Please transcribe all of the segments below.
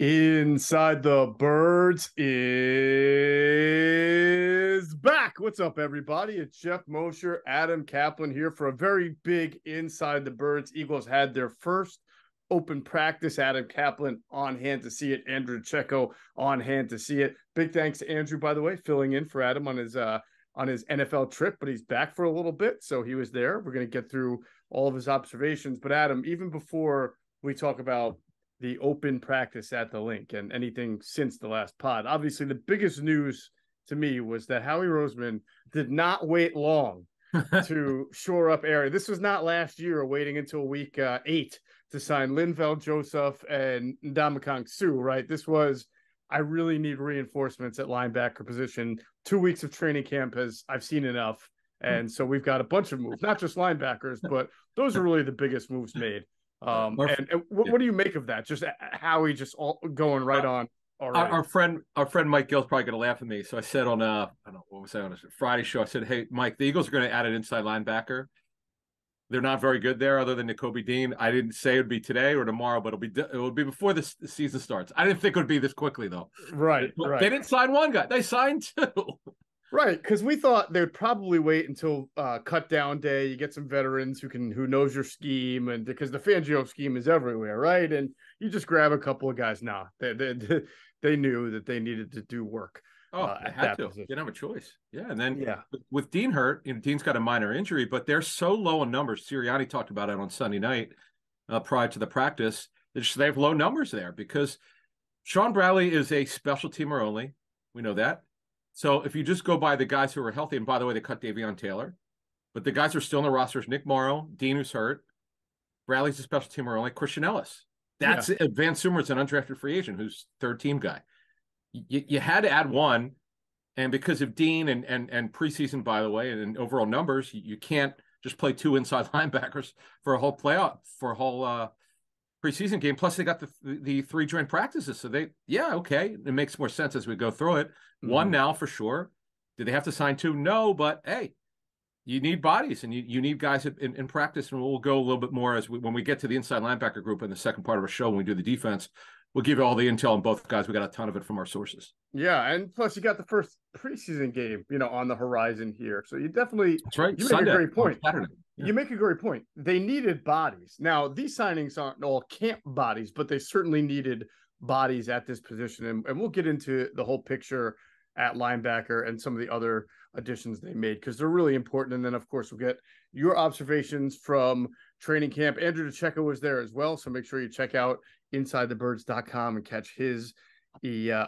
Inside the Birds is back. What's up, everybody? It's Geoff, Mosher, Adam, Caplan here for a very big Inside the Birds. Eagles had their first open practice. Adam Caplan on hand to see it. Andrew Checo on hand to see it. Big thanks to Andrew, by the way, filling in for Adam on his NFL trip, but he's back for a little bit, so he was there. We're going to get through all of his observations. But Adam, even before we talk about the open practice at the link and anything since the last pod, obviously the biggest news to me was that Howie Roseman did not wait long to shore up area. This was not last year waiting until week 8 to sign Linval Joseph and Ndamukong Suh, right? This was, I really need reinforcements at linebacker position. 2 weeks of training camp I've seen enough. And so we've got a bunch of moves, not just linebackers, but those are really the biggest moves made. And what do you make of that? Just Howie just all going right on. Our friend Mike Gill's probably going to laugh at me. So I said on I don't know, what was I on a Friday show? I said, "Hey, Mike, the Eagles are going to add an inside linebacker. They're not very good there, other than Nakobe Dean. I didn't say it would be today or tomorrow, but it will be before the season starts. I didn't think it would be this quickly, though. Right. They didn't sign one guy; they signed two. Right, because we thought they'd probably wait until cut down day. You get some veterans who knows your scheme, and because the Fangio scheme is everywhere, right? And you just grab a couple of guys. Nah, they knew that they needed to do work. They had to. Position. Didn't have a choice. Yeah, and then with Dean hurt, Dean's got a minor injury, but they're so low in numbers. Sirianni talked about it on Sunday night prior to the practice. They have low numbers there because Sean Bradley is a special teamer only. We know that. So if you just go by the guys who are healthy, and by the way, they cut Davion Taylor, but the guys who are still in the rosters: Nick Morrow, Dean, who's hurt, Bradley's a special teamer only, Christian Ellis. That's it. Van Sumer's an undrafted free agent who's third team guy. You had to add one, and because of Dean and preseason, by the way, and overall numbers, you can't just play two inside linebackers for a whole preseason game. Plus, they got the 3 joint practices, so it makes more sense as we go through it. One now for sure. Did they have to sign 2? No, but hey, you need bodies and you need guys in practice, and we'll go a little bit more when we get to the inside linebacker group in the second part of our show when we do the defense. We'll give you all the intel on both guys. We got a ton of it from our sources. Yeah, and plus you got the first preseason game, on the horizon here. So you definitely That's right. You make a great point. You make a great point. They needed bodies. Now, these signings aren't all camp bodies, but they certainly needed bodies at this position. And we'll get into the whole picture at linebacker and some of the other additions they made because they're really important. And then, of course, we'll get your observations from training camp. Andrew DeCecco was there as well, so make sure you check out InsideTheBirds.com and catch his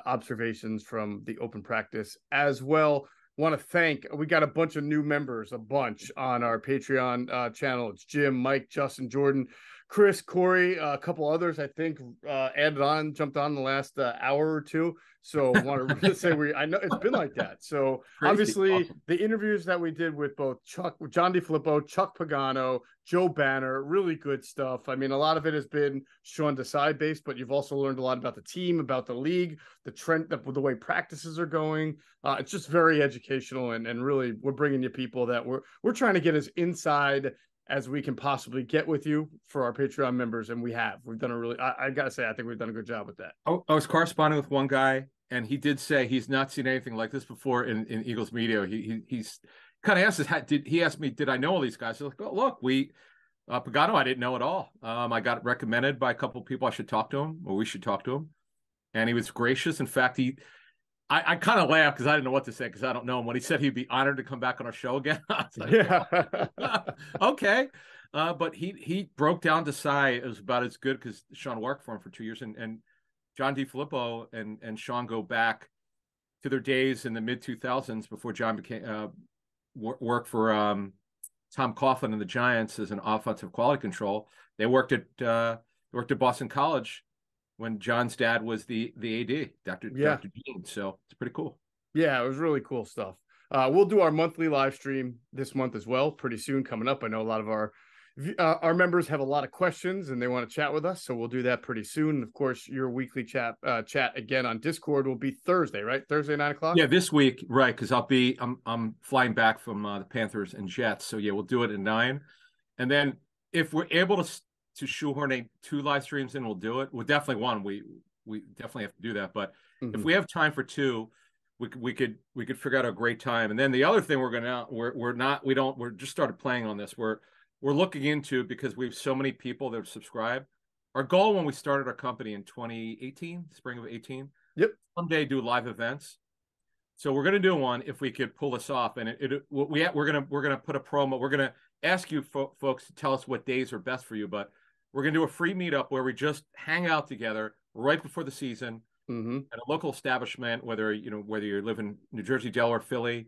observations from the open practice as well. Want to thank, we got a bunch of new members, on our Patreon channel. It's Jim, Mike, Justin, Jordan, Chris, Corey, a couple others, I think, jumped on the last hour or two. So want to say I know it's been like that. So crazy. Obviously awesome. The interviews that we did with both John DeFilippo, Chuck Pagano, Joe Banner, really good stuff. I mean, a lot of it has been Sean Desai based, but you've also learned a lot about the team, about the league, the trend, the way practices are going. It's just very educational and really we're bringing you people that we're trying to get as inside as we can possibly get with you for our Patreon members. And we've done I gotta say, I think we've done a good job with that. I was corresponding with one guy and he did say he's not seen anything like this before in Eagles media. He's kind of asked us, he asked me, did I know all these guys? I was like, oh, look, Pagano, I didn't know at all. I got recommended by a couple of people I should talk to him, or we should talk to him. And he was gracious. In fact, I kind of laughed because I didn't know what to say because I don't know him. When he said he'd be honored to come back on our show again, I was like, okay. But he broke down Desai. It was about as good because Sean worked for him for 2 years. And John DeFilippo and Sean go back to their days in the mid-2000s before John became worked for Tom Coughlin and the Giants as an offensive quality control. They worked at Boston College when John's dad was the AD, Dr. Dean. So it's pretty cool. Yeah, it was really cool stuff. We'll do our monthly live stream this month as well, pretty soon coming up. I know a lot of our members have a lot of questions and they want to chat with us, so we'll do that pretty soon. Of course, your weekly chat again on Discord will be Thursday, right? Thursday, 9:00. Yeah, this week, right? Because I'm flying back from the Panthers and Jets, so yeah, we'll do it at 9, and then if we're able to shoehorn 2 live streams in, we'll do it. Well, definitely one. we definitely have to do that. But if Mhm. we have time for two, we could figure out a great time. And then the other thing we're just started playing on this. We're looking into, because we have so many people that subscribe. Our goal when we started our company in 2018, spring of 18, Yep. someday do live events. So we're going to do one if we could pull this off, and we're gonna put a promo. We're gonna ask you folks to tell us what days are best for you, but we're gonna do a free meetup where we just hang out together right before the season at a local establishment, whether you live in New Jersey, Delaware, Philly,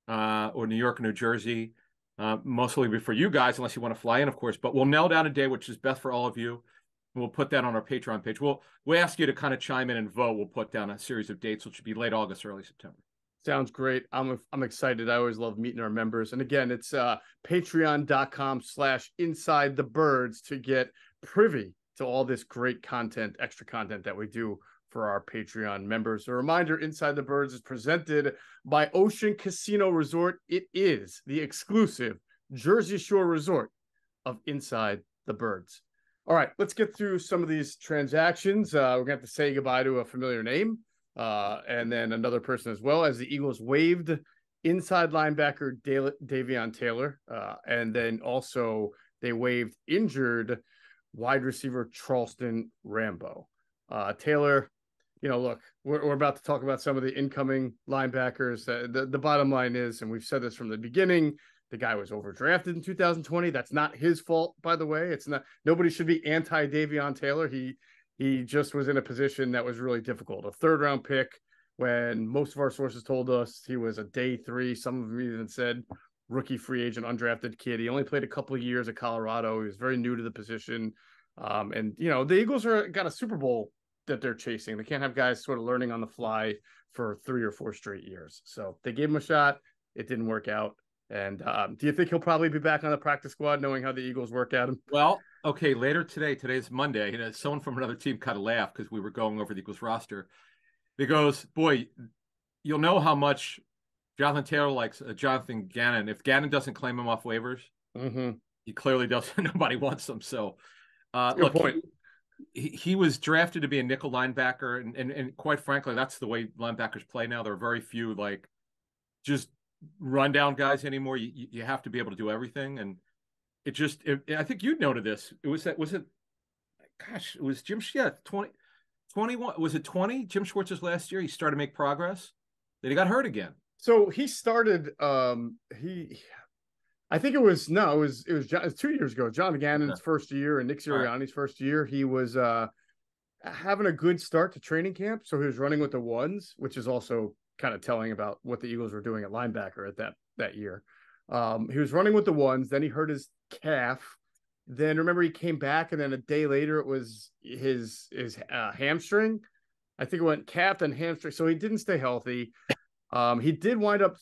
or New York, New Jersey. Mostly for you guys, unless you want to fly in, of course. But we'll nail down a day which is best for all of you. We'll put that on our Patreon page. We'll ask you to kind of chime in and vote. We'll put down a series of dates, which should be late August, early September. Sounds great. I'm excited. I always love meeting our members. And again, it's patreon.com/inside-the-birds to get privy to all this great content, extra content that we do for our Patreon members. A reminder, Inside the Birds is presented by Ocean Casino Resort. It is the exclusive Jersey Shore resort of Inside the Birds. All right, let's get through some of these transactions. We're going to have to say goodbye to a familiar name and then another person as well, as the Eagles waived inside linebacker Davion Taylor. And then also they waived injured wide receiver Charleston Rambo. Taylor, look, we're about to talk about some of the incoming linebackers. The bottom line is, and we've said this from the beginning, the guy was overdrafted in 2020. That's not his fault, by the way. It's not. Nobody should be anti Davion Taylor. He just was in a position that was really difficult. A 3rd-round pick when most of our sources told us he was a day 3. Some of them even said rookie free agent, undrafted kid. He only played a couple of years at Colorado. He was very new to the position. And the Eagles got a Super Bowl that they're chasing. They can't have guys sort of learning on the fly for 3 or 4 straight years. So they gave him a shot. It didn't work out. And do you think he'll probably be back on the practice squad, knowing how the Eagles work at him? Well, okay, later today's Monday, someone from another team kind of laughed because we were going over the Eagles roster. He goes, boy, you'll know how much Jonathan Taylor likes Jonathan Gannon. If Gannon doesn't claim him off waivers, he clearly doesn't. Nobody wants him. So, good point. He was drafted to be a nickel linebacker, and quite frankly, that's the way linebackers play now. There are very few just rundown guys anymore. You have to be able to do everything, and I think you noted this. It was Jim 21, was it 20 Jim Schwartz's last year? He started to make progress, then he got hurt again. So he started I think it was 2 years ago, John Gannon's first year and Nick Sirianni's first year. He was having a good start to training camp, so he was running with the ones, which is also kind of telling about what the Eagles were doing at linebacker at that year. He was running with the ones, then he hurt his calf. Then remember he came back, and then a day later it was his hamstring. I think it went calf and hamstring, so he didn't stay healthy. He did wind up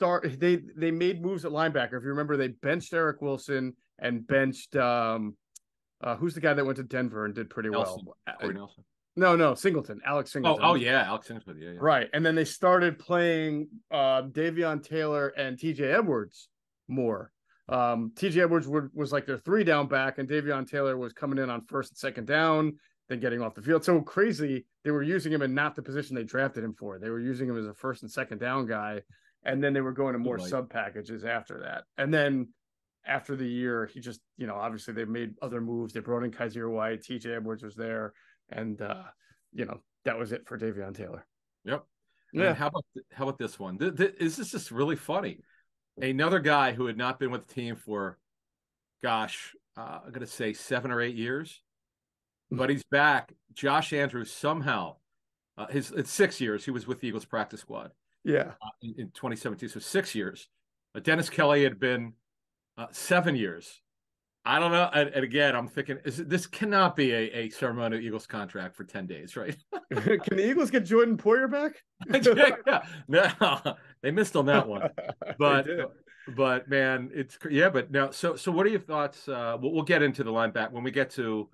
they made moves at linebacker. If you remember, they benched Eric Wilson and benched who's the guy that went to Denver and did pretty well? Corey Nelson. No, Singleton, Alex Singleton. Oh yeah, Alex Singleton. Yeah. Right. And then they started playing Davion Taylor and TJ Edwards more. TJ Edwards was like their 3-down back, and Davion Taylor was coming in on 1st and 2nd down, then getting off the field. So crazy, they were using him in not the position they drafted him for. They were using him as a 1st and 2nd down guy, and then they were going to more sub packages after that. And then after the year, he just, obviously they made other moves. They brought in Kaiser White, TJ Edwards was there, and that was it for Davion Taylor. Yep. Yeah. And how about this one? Is this just really funny? Another guy who had not been with the team for, I'm going to say 7 or 8 years, but he's back. Josh Andrews somehow, it's 6 years. He was with the Eagles practice squad. Yeah. In 2017, so 6 years. Dennis Kelly had been 7 years. I don't know. And again, I'm thinking, this cannot be a ceremonial Eagles contract for 10 days, right? Can the Eagles get Jordan Poyer back? Yeah. No, they missed on that one. But man, but now, so what are your thoughts? We'll get into the linebacker when we get to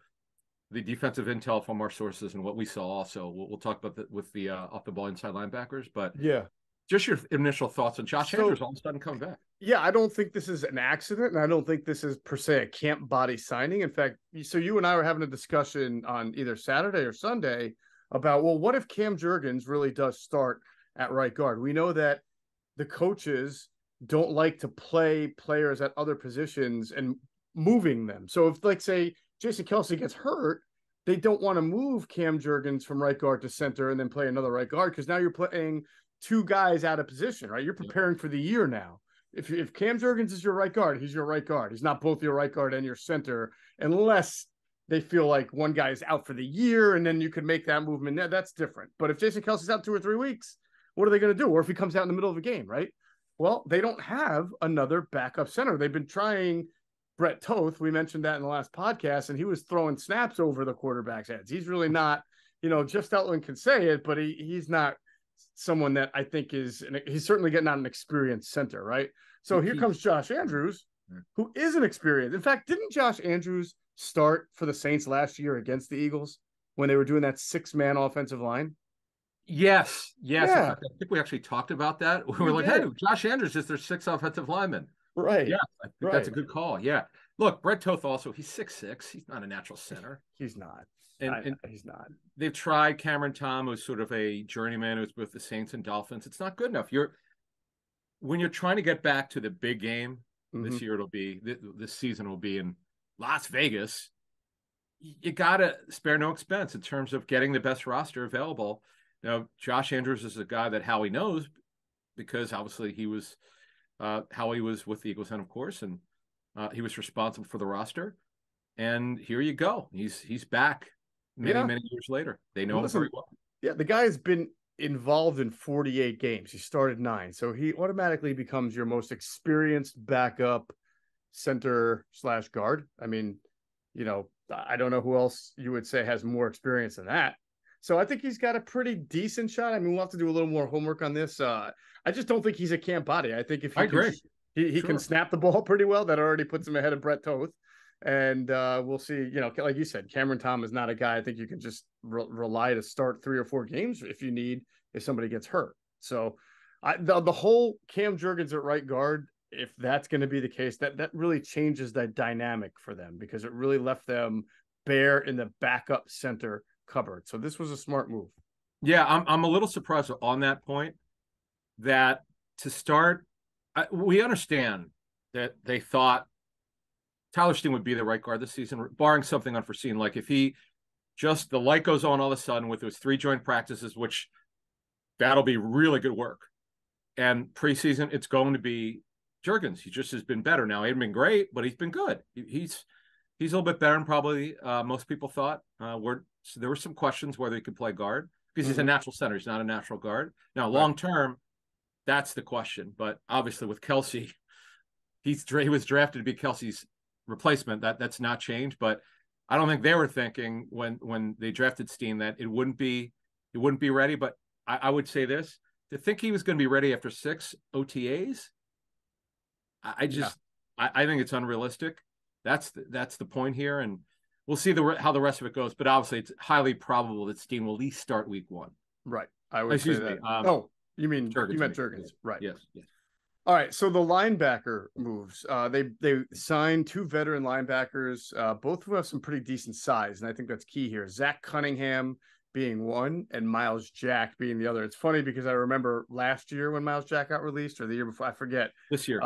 the defensive intel from our sources and what we saw also. We'll talk about with the off the ball inside linebackers, but yeah. Just your initial thoughts on Josh Andrews all of a sudden coming back. Yeah, I don't think this is an accident, and I don't think this is per se a camp body signing. In fact, so you and I were having a discussion on either Saturday or Sunday about, well, what if Cam Jurgens really does start at right guard? We know that the coaches don't like to play players at other positions and moving them. So if, like, say, Jason Kelce gets hurt, they don't want to move Cam Jurgens from right guard to center and then play another right guard, because now you're playing two guys out of position, right? You're preparing for the year now. If Cam Jurgens is your right guard, he's your right guard. He's not both your right guard and your center, unless they feel like one guy is out for the year, and then you could make that movement. That's different. But if Jason Kelce's out 2 or 3 weeks, what are they going to do? Or if he comes out in the middle of a game, right? Well, they don't have another backup center. They've been trying Brett Toth. We mentioned that in the last podcast, and he was throwing snaps over the quarterback's heads. He's really not, Jeff Stoutland can say it, but he's not someone that I think he's certainly getting not an experienced center, right? So here comes Josh Andrews, who is an experienced. In fact, didn't Josh Andrews start for the Saints last year against the Eagles when they were doing that 6-man offensive line? Yes. Yeah. I think we actually talked about that. We were like, hey, Josh Andrews is their 6th offensive lineman. Right. Yeah, I think that's a good call. Yeah. Look, Brett Toth also, he's 6'6". He's not a natural center. He's not. And he's not. They've tried Cameron Tom, who's sort of a journeyman who's with the Saints and Dolphins. It's not good enough. When you're trying to get back to the big game, this year this season will be in Las Vegas. You got to spare no expense in terms of getting the best roster available. Now, Josh Andrews is a guy that Howie knows, because obviously Howie was with the Eagles, and of course, and he was responsible for the roster. And here you go. He's back many years later. They know him very well. Yeah, the guy has been involved in 48 games. He started 9. So he automatically becomes your most experienced backup center/guard. I mean, I don't know who else you would say has more experience than that. So I think he's got a pretty decent shot. I mean, we'll have to do a little more homework on this. I just don't think he's a camp body. I think if he can snap the ball pretty well, that already puts him ahead of Brett Toth. And we'll see, like you said, Cameron Tom is not a guy I think you can just rely to start 3 or 4 games if somebody gets hurt. So the whole Cam Jurgens at right guard, if that's going to be the case, that really changes the dynamic for them, because it really left them bare in the backup center cupboard. So this was a smart move. Yeah, I'm a little surprised on that point, that to start, we understand that they thought Tyler Steen would be the right guard this season, barring something unforeseen. Like if the light goes on all of a sudden with those 3 joint practices, which that'll be really good work. And preseason, it's going to be Jurgens. He just has been better. Now, he hasn't been great, but he's been good. He's a little bit better than probably most people thought. So there were some questions whether he could play guard, because he's a natural center. He's not a natural guard. Now, long term, that's the question. But obviously with Kelce, he was drafted to be Kelce's replacement. That's not changed. But I don't think they were thinking when they drafted Steen that it wouldn't be ready. But I would say this: to think he was going to be ready after 6 OTAs, I think it's unrealistic. That's the point here, and we'll see how the rest of it goes. But obviously, it's highly probable that Steen will at least start week 1. Right. I would say that. You meant Jurgens. Right. Yes. All right. So the linebacker moves. They signed 2 veteran linebackers, both who have some pretty decent size, and I think that's key here. Zach Cunningham being one, and Miles Jack being the other. It's funny because I remember last year when Miles Jack got released, or the year before, I forget. This year.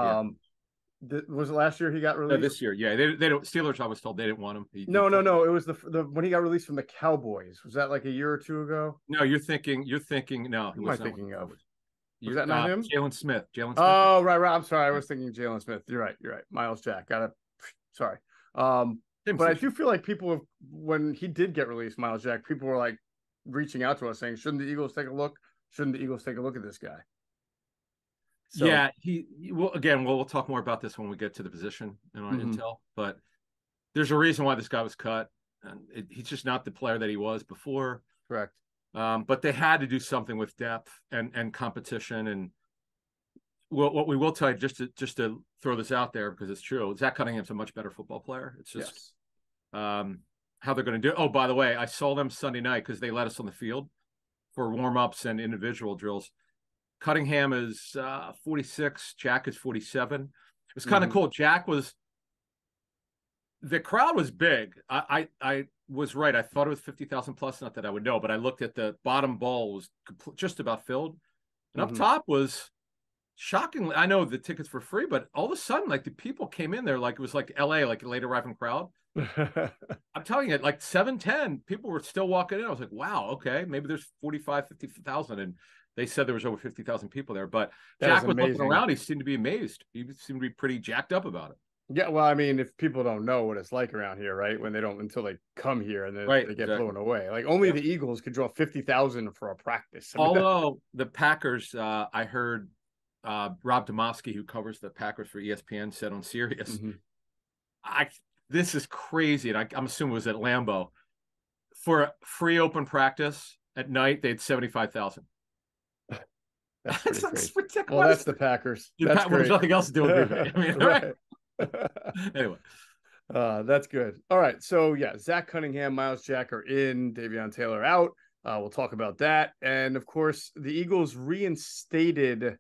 Was it last year he got released? This year, yeah. They don't. Steelers, I was told they didn't want him. No. It was the when he got released from the Cowboys. Was that like a year or 2 ago? No, you're thinking. No, who am I thinking of? Was that not him? Jalen Smith. Oh, right. I'm sorry. I was thinking Jalen Smith. You're right. Miles Jack. Sorry. But I do feel like when he did get released, Miles Jack, people were like reaching out to us saying, "Shouldn't the Eagles take a look? Shouldn't the Eagles take a look at this guy?" So, yeah, we'll talk more about this when we get to the position in our intel. But there's a reason why this guy was cut, and he's just not the player that he was before. Correct. But they had to do something with depth and competition. And what we will tell you, just to throw this out there because it's true, Zach Cunningham's a much better football player. It's just how they're going to do it. Oh, by the way, I saw them Sunday night because they let us on the field for warm-ups and individual drills. Cunningham is 46. Jack is 47. It was kind of cool. Jack was the crowd was big. I was right. I thought it was 50,000 plus. Not that I would know, but I looked at the bottom bowl was just about filled, and up top was shockingly. I know the tickets were free, but all of a sudden, like the people came in there like it was like L.A., like a late arriving crowd. I'm telling you, at like 7:10, people were still walking in. I was like, wow, okay, maybe there's 45, 50,000, and they said there was over 50,000 people there. But Jack was looking around. He seemed to be amazed. He seemed to be pretty jacked up about it. Yeah, well, I mean, if people don't know what it's like around here, right? When they don't until they come here and then they get blown away. Like only the Eagles could draw 50,000 for a practice. I mean, although the Packers, I heard Rob Domofsky, who covers the Packers for ESPN, said on Sirius, this is crazy, and I'm assuming it was at Lambeau. For a free open practice at night, they had 75,000. That's ridiculous. Well, that's the Packers. There's nothing else to do with Green Bay. I mean, right? Anyway, that's good. All right, so yeah, Zach Cunningham, Miles Jack are in, Davion Taylor out. We'll talk about that, and of course, the Eagles reinstated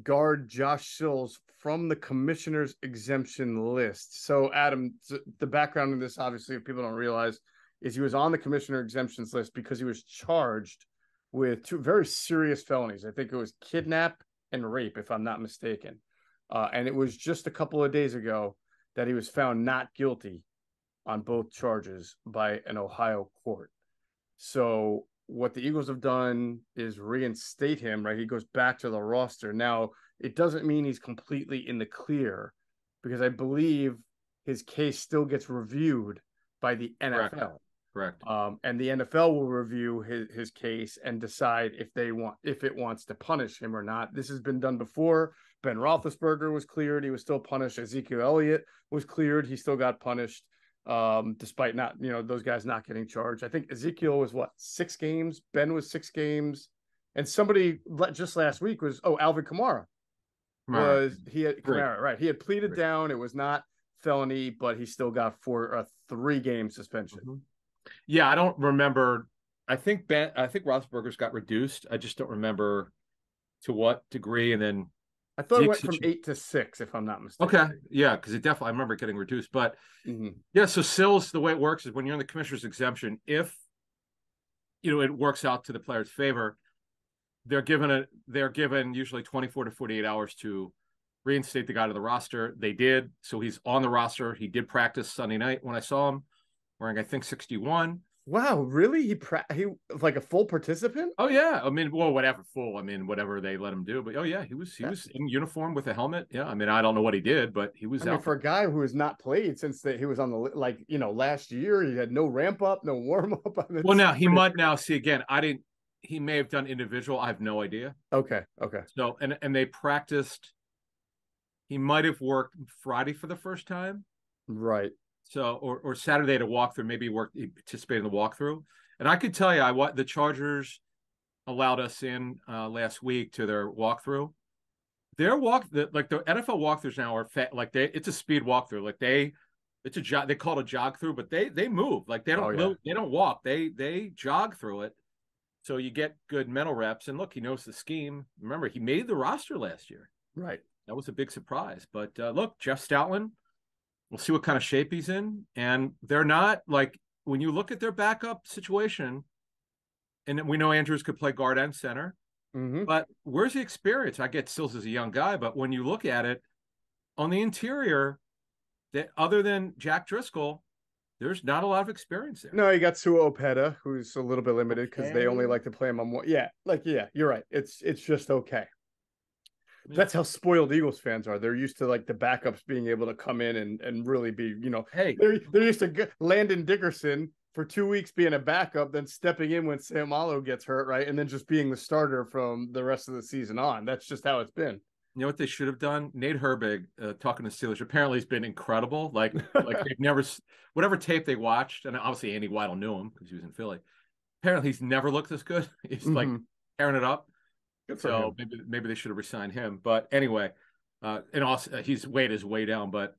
guard Josh Sills from the commissioner's exemption list. So, Adam, the background of this, obviously, if people don't realize, is he was on the commissioner exemptions list because he was charged with two very serious felonies. I think it was kidnap and rape, if I'm not mistaken. And it was just a couple of days ago that he was found not guilty on both charges by an Ohio court. So what the Eagles have done is reinstate him, right? He goes back to the roster. Now, it doesn't mean he's completely in the clear because I believe his case still gets reviewed by the NFL. Correct. And the NFL will review his case and decide if it wants to punish him or not. This has been done before. Ben Roethlisberger was cleared. He was still punished. Ezekiel Elliott was cleared. He still got punished, despite not, those guys not getting charged. I think Ezekiel was 6 games. Ben was 6 games. And somebody just last week was, Alvin Kamara. He had pleaded down. It was not felony, but he still got 3-game suspension. Yeah, I don't remember. I think Roethlisberger's got reduced. I just don't remember to what degree. And then I thought it went from 8 to 6, if I'm not mistaken. Okay, yeah, because I remember getting reduced. But yeah, so Sills, the way it works is when you're in the commissioner's exemption, if it works out to the player's favor, they're given usually 24 to 48 hours to reinstate the guy to the roster. They did, so he's on the roster. He did practice Sunday night when I saw him, wearing I think 61. Wow, really? He was like a full participant? Oh yeah, I mean, well, whatever they let him do. But yeah, he was in uniform with a helmet. Yeah, I mean, I don't know what he did, but he was out. For a guy who has not played since he was on the last year, he had no ramp up, no warm up. Well, now he might now see again. He may have done individual. I have no idea. Okay. So and they practiced. He might have worked Friday for the first time, right? So or Saturday to walk through. Maybe he participated in the walkthrough. And I could tell you, the Chargers allowed us in last week to their walkthrough. The NFL walkthroughs now are it's a speed walkthrough. They call it a jog through, but they move. Like they don't walk. They jog through it. So you get good mental reps. And look, he knows the scheme. Remember, he made the roster last year. Right. That was a big surprise. But look, Jeff Stoutland, we'll see what kind of shape he's in. And they're not when you look at their backup situation, and we know Andrews could play guard and center, but where's the experience? I get Sills as a young guy, but when you look at it on the interior, that other than Jack Driscoll, there's not a lot of experience there. No, you got Sua Opeta, who's a little bit limited because they only like to play him on one. Yeah, you're right. It's just okay. That's how spoiled Eagles fans are. They're used to the backups being able to come in and really be, hey, they're used to Landon Dickerson for 2 weeks being a backup, then stepping in when Sam Allo gets hurt, right? And then just being the starter from the rest of the season on. That's just how it's been. You know what they should have done? Nate Herbig, talking to Steelers, apparently has been incredible. Like they've never, whatever tape they watched, and obviously Andy Weidel knew him because he was in Philly. Apparently he's never looked this good. He's tearing it up. So maybe they should have resigned him. But anyway, and also his weight is way down. But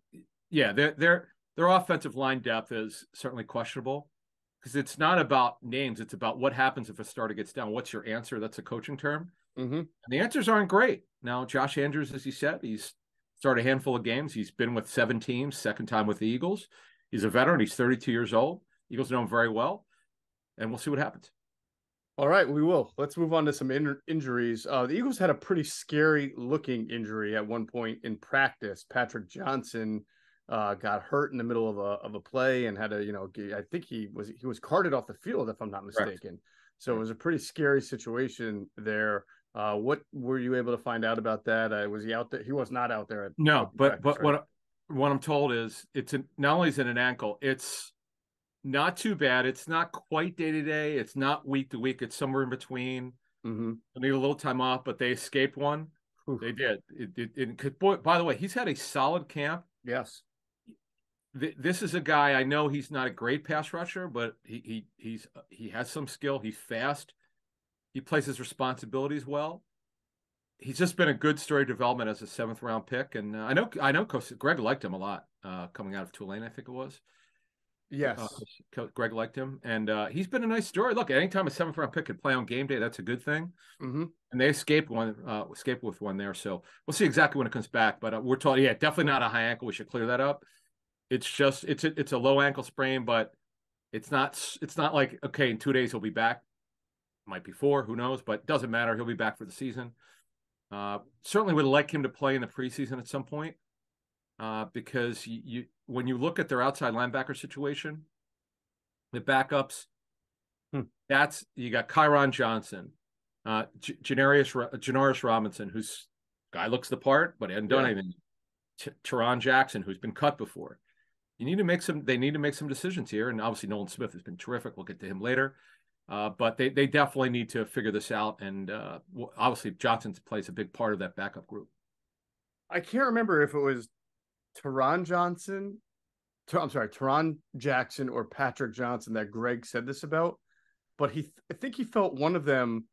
yeah, their offensive line depth is certainly questionable because it's not about names. It's about what happens if a starter gets down. What's your answer? That's a coaching term. And the answers aren't great. Now, Josh Andrews, as he said, he's started a handful of games. He's been with 7 teams, second time with the Eagles. He's a veteran. He's 32 years old. Eagles know him very well, and we'll see what happens. All right, we will. Let's move on to some injuries. The Eagles had a pretty scary looking injury at one point in practice. Patrick Johnson got hurt in the middle of a play and had I think he was carted off the field, if I'm not mistaken. Correct. So it was a pretty scary situation there. What were you able to find out about that? Was he out there? He was not out there. No, but right? what I'm told is not only is it an ankle, it's not too bad. It's not quite day to day. It's not week to week. It's somewhere in between. Mm-hmm. They need a little time off, but they escaped one. Oof. They did. Boy, by the way, he's had a solid camp. Yes. This is a guy, I know he's not a great pass rusher, but he has some skill. He's fast. He plays his responsibilities well. He's just been a good story development as a 7th round pick, and I know Coach Greg liked him a lot coming out of Tulane, I think it was. Yes, Greg liked him, and he's been a nice story. Look, anytime a 7th round pick can play on game day, that's a good thing. Mm-hmm. And they escaped with one there, so we'll see exactly when it comes back. But we're told, yeah, definitely not a high ankle. We should clear that up. It's just it's a low ankle sprain, but it's not like, okay, in 2 days he'll be back. Might be 4, who knows? But doesn't matter. He'll be back for the season. Certainly would like him to play in the preseason at some point, because when you look at their outside linebacker situation, the backups, that's, you got Kyron Johnson, Janaris Robinson, who's guy looks the part but hadn't done anything. Teron Jackson, who's been cut before. They need to make some decisions here, and obviously Nolan Smith has been terrific. We'll get to him later. But they definitely need to figure this out, and obviously Johnson plays a big part of that backup group. I can't remember if it was Teron Jackson or Patrick Johnson that Greg said this about, but I think he felt one of them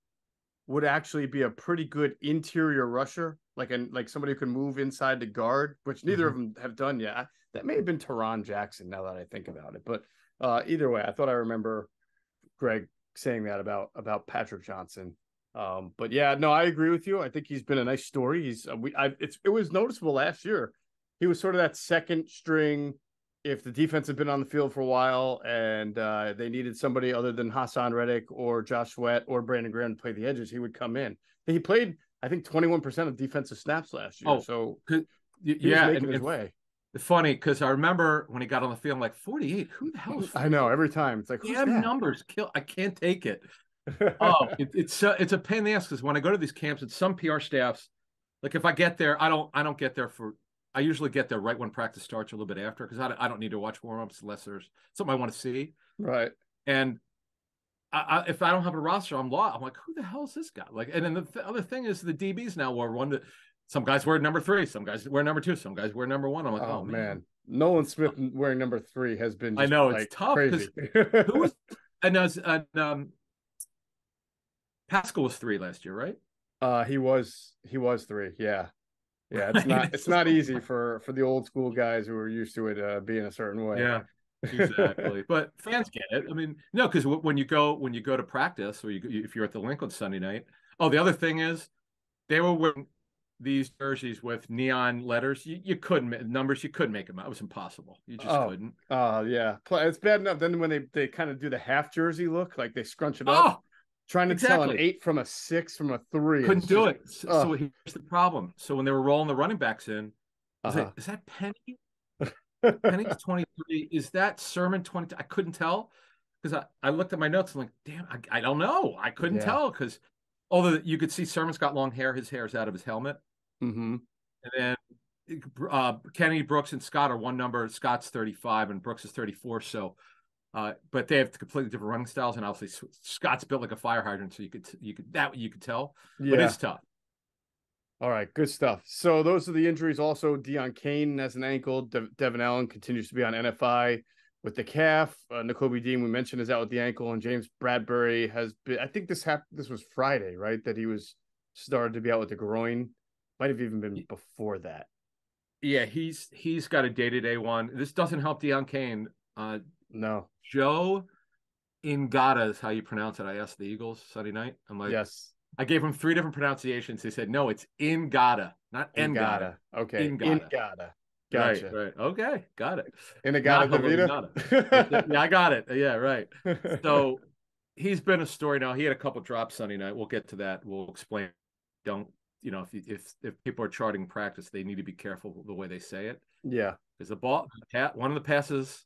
would actually be a pretty good interior rusher, like somebody who can move inside the guard, which neither of them have done yet. That may have been Teron Jackson, now that I think about it. But either way, I thought I remember Greg saying that about Patrick Johnson. But yeah, no, I agree with you. I think he's been a nice story. It was noticeable last year. He was sort of that second string. If the defense had been on the field for a while and they needed somebody other than Hassan Reddick or Josh Sweat or Brandon Graham to play the edges, he would come in. He played, I think, 21% of defensive snaps last year. So he was making his way. It's funny because I remember when he got on the field, I'm like, 48, who the hell is 48? I know, every time. It's like, who's that? Numbers kill. I can't take it. It's a pain in the ass, because when I go to these camps, and some PR staffs, like if I get there, I don't get there I usually get there right when practice starts, or a little bit after, because I don't need to watch warm-ups unless there's something I want to see. Right. And if I don't have a roster, I'm lost. I'm like, who the hell is this guy? Like, and then the other thing is the DBs now wear one. Some guys wear number 3, some guys wear number 2, some guys wear number 1. I'm like, oh man. Nolan Smith wearing number 3 has been just, I know, it's tough because who was Pascal was 3 last year, right? He was 3. Yeah. Yeah, it's not easy for the old school guys who are used to it being a certain way. Yeah, exactly. But fans get it. I mean, no, because when you go to practice, or if you're at the Lincoln Sunday night. Oh, the other thing is, they were wearing these jerseys with neon letters. You couldn't numbers. You couldn't make them out. It was impossible. You just couldn't. Oh yeah, it's bad enough. Then when they kind of do the half jersey look, like they scrunch it up. Trying to tell an 8 from a 6 from a 3. Couldn't do it. So here's the problem. So when they were rolling the running backs in, I was like, is that Penny? Penny's 23. Is that Sermon 20? I couldn't tell, because I looked at my notes and like, damn, I don't know. I couldn't tell, because although you could see Sermon's got long hair, his hair's out of his helmet. Mm-hmm. And then Kenny, Brooks, and Scott are one number. Scott's 35 and Brooks is 34. So but they have completely different running styles, and obviously Scott's built like a fire hydrant, so you could tell. Yeah. But it's tough. All right, good stuff. So those are the injuries. Also, Deion Kane has an ankle. Devin Allen continues to be on NFI with the calf. Nakobe Dean, we mentioned, is out with the ankle, and James Bradbury has been. I think this was Friday, right? That he was started to be out with the groin. Might have even been before that. Yeah, he's got a day-to-day one. This doesn't help Deion Kane. No. Joe Ngata is how you pronounce it. I asked the Eagles Sunday night. I'm like, yes. I gave them 3 different pronunciations. They said, no, it's Ingata, not Ngata. Ingata. Okay. Ingata. Ingata. Right, Gotcha. right. Okay, got it. Inagata Not Halluminata. Davida. Yeah, I got it. Yeah, right. So he's been a story now. He had a couple drops Sunday night. We'll get to that. We'll explain. Don't, if people are charting practice, they need to be careful the way they say it. Yeah. Because the ball, one of the passes,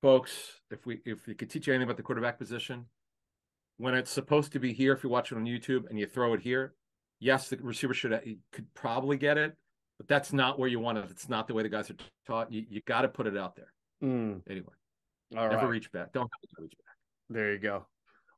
folks, if we could teach you anything about the quarterback position, when it's supposed to be here, if you're watching on YouTube and you throw it here, yes, the receiver could probably get it, but that's not where you want it. It's not the way the guys are taught. You got to put it out there. Anyway, All never right. reach back. Don't have to reach back. There you go.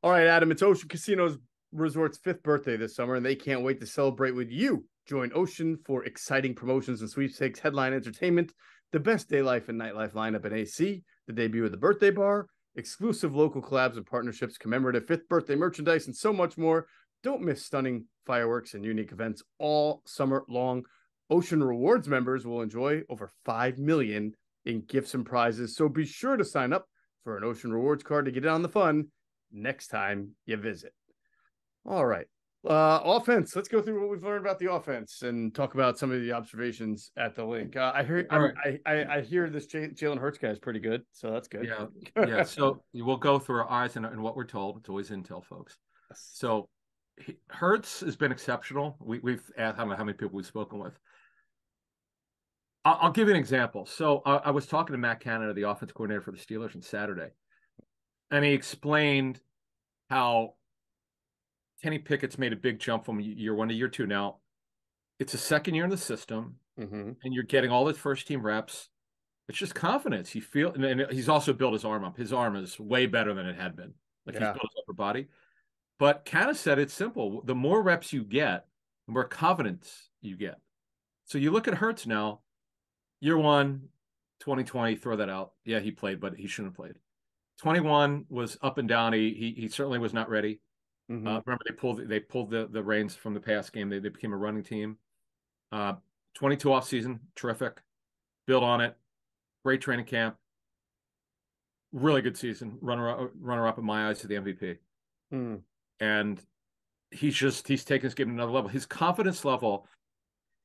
All right, Adam, it's Ocean Casinos Resort's 5th birthday this summer, and they can't wait to celebrate with you. Join Ocean for exciting promotions and sweepstakes, headline entertainment, the best day life and nightlife lineup in AC, the debut of the birthday bar, exclusive local collabs and partnerships, commemorative 5th birthday merchandise, and so much more. Don't miss stunning fireworks and unique events all summer long. Ocean Rewards members will enjoy over $5 million in gifts and prizes, so be sure to sign up for an Ocean Rewards card to get in on the fun next time you visit. All right. Offense. Let's go through what we've learned about the offense and talk about some of the observations at the link. I hear this Jalen Hurts guy is pretty good, so that's good. Yeah. So we'll go through our eyes and what we're told. It's always intel, folks. So Hurts has been exceptional. We've asked how many people we've spoken with. I'll give you an example. So I was talking to Matt Canada, the offense coordinator for the Steelers, on Saturday, and he explained how Kenny Pickett's made a big jump from year 1 to year 2. Now, it's a second year in the system, and you're getting all his first-team reps. It's just confidence. You feel, and he's also built his arm up. His arm is way better than it had been. He's built his upper body. But Canada said it's simple. The more reps you get, the more confidence you get. So you look at Hurts now. Year 1, 2020, throw that out. Yeah, he played, but he shouldn't have played. 21 was up and down. He certainly was not ready. Remember, they pulled the reins from the pass game. They became a running team. 22 off season, terrific. Built on it. Great training camp. Really good season. Runner up in my eyes to the MVP. And he's taken his game to another level. His confidence level.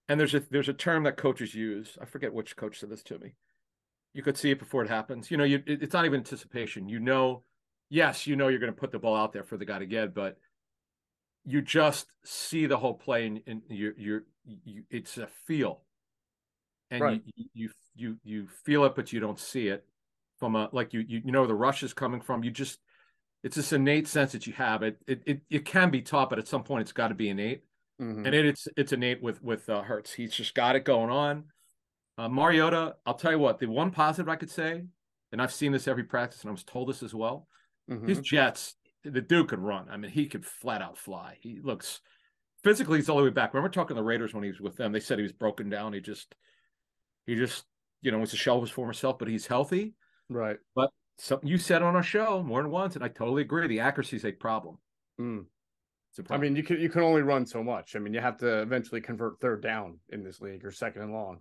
And there's a term that coaches use. I forget which coach said this to me. You could see it before it happens. It's not even anticipation. Yes, you're going to put the ball out there for the guy to get, but you just see the whole play, and it's a feel, and right. you feel it, but you don't see it from the rush is coming from. It's this innate sense that you have. It can be taught, but at some point it's got to be innate. And it's innate with Hurts. He's just got it going on. Mariota, I'll tell you what, the one positive I could say, and I've seen this every practice, and I was told this as well, his jets, the dude could run. I mean, he could flat out fly. He looks physically, he's all the way back. Remember talking to the Raiders when he was with them? They said he was broken down. He just was a shell of his former self, but he's healthy. Right. But something you said on our show more than once, and I totally agree. The accuracy is a problem. I mean, you can only run so much. I mean, you have to eventually convert third down in this league or second and long,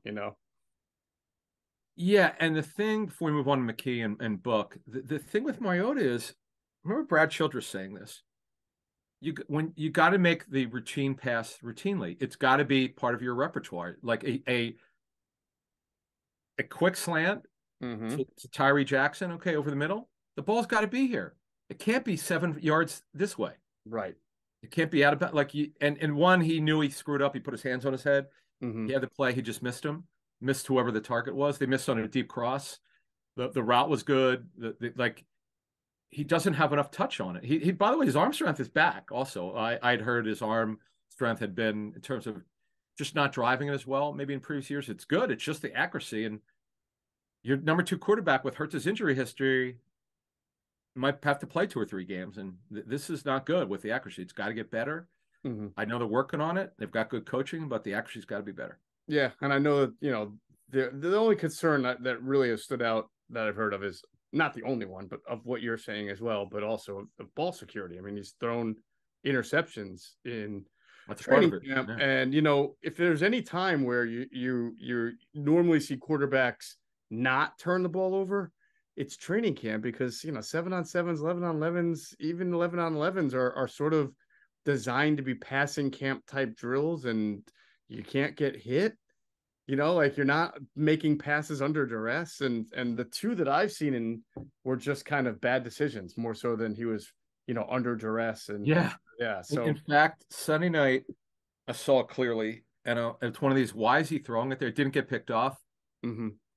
Yeah, and the thing, before we move on to McKee and Book, the thing with Mariota is, remember Brad Childress saying this, you got to make the routine pass routinely. It's got to be part of your repertoire, like a quick slant to Tyree Jackson, okay, over the middle. The ball's got to be here. It can't be 7 yards this way. Right. It can't be out of and one, he knew he screwed up. He put his hands on his head. He had the play. He just missed him. Missed whoever the target was. They missed on a deep cross. The route was good. He doesn't have enough touch on it. He by the way, his arm strength is back. Also, I'd heard his arm strength had been, in terms of just not driving it as well. Maybe in previous years, it's good. It's just the accuracy. And your number 2 quarterback with Hurts' injury history might have to play 2 or 3 games, and this is not good with the accuracy. It's got to get better. I know they're working on it. They've got good coaching, but the accuracy's got to be better. Yeah, and I know that the only concern that really has stood out that I've heard of is not the only one, but of what you're saying as well, but also the ball security. I mean, he's thrown interceptions in training camp, and if there's any time where you normally see quarterbacks not turn the ball over, it's training camp, because 7-on-7s, 11-on-11s, even 11-on-11s are sort of designed to be passing camp type drills and you can't get hit. You know, like you're not making passes under duress, and the two that I've seen in were just kind of bad decisions, more so than he was, under duress and Yeah. yeah. In So fact, Sunday night, I saw it clearly, and it's one of these. Why is he throwing it there? It didn't get picked off,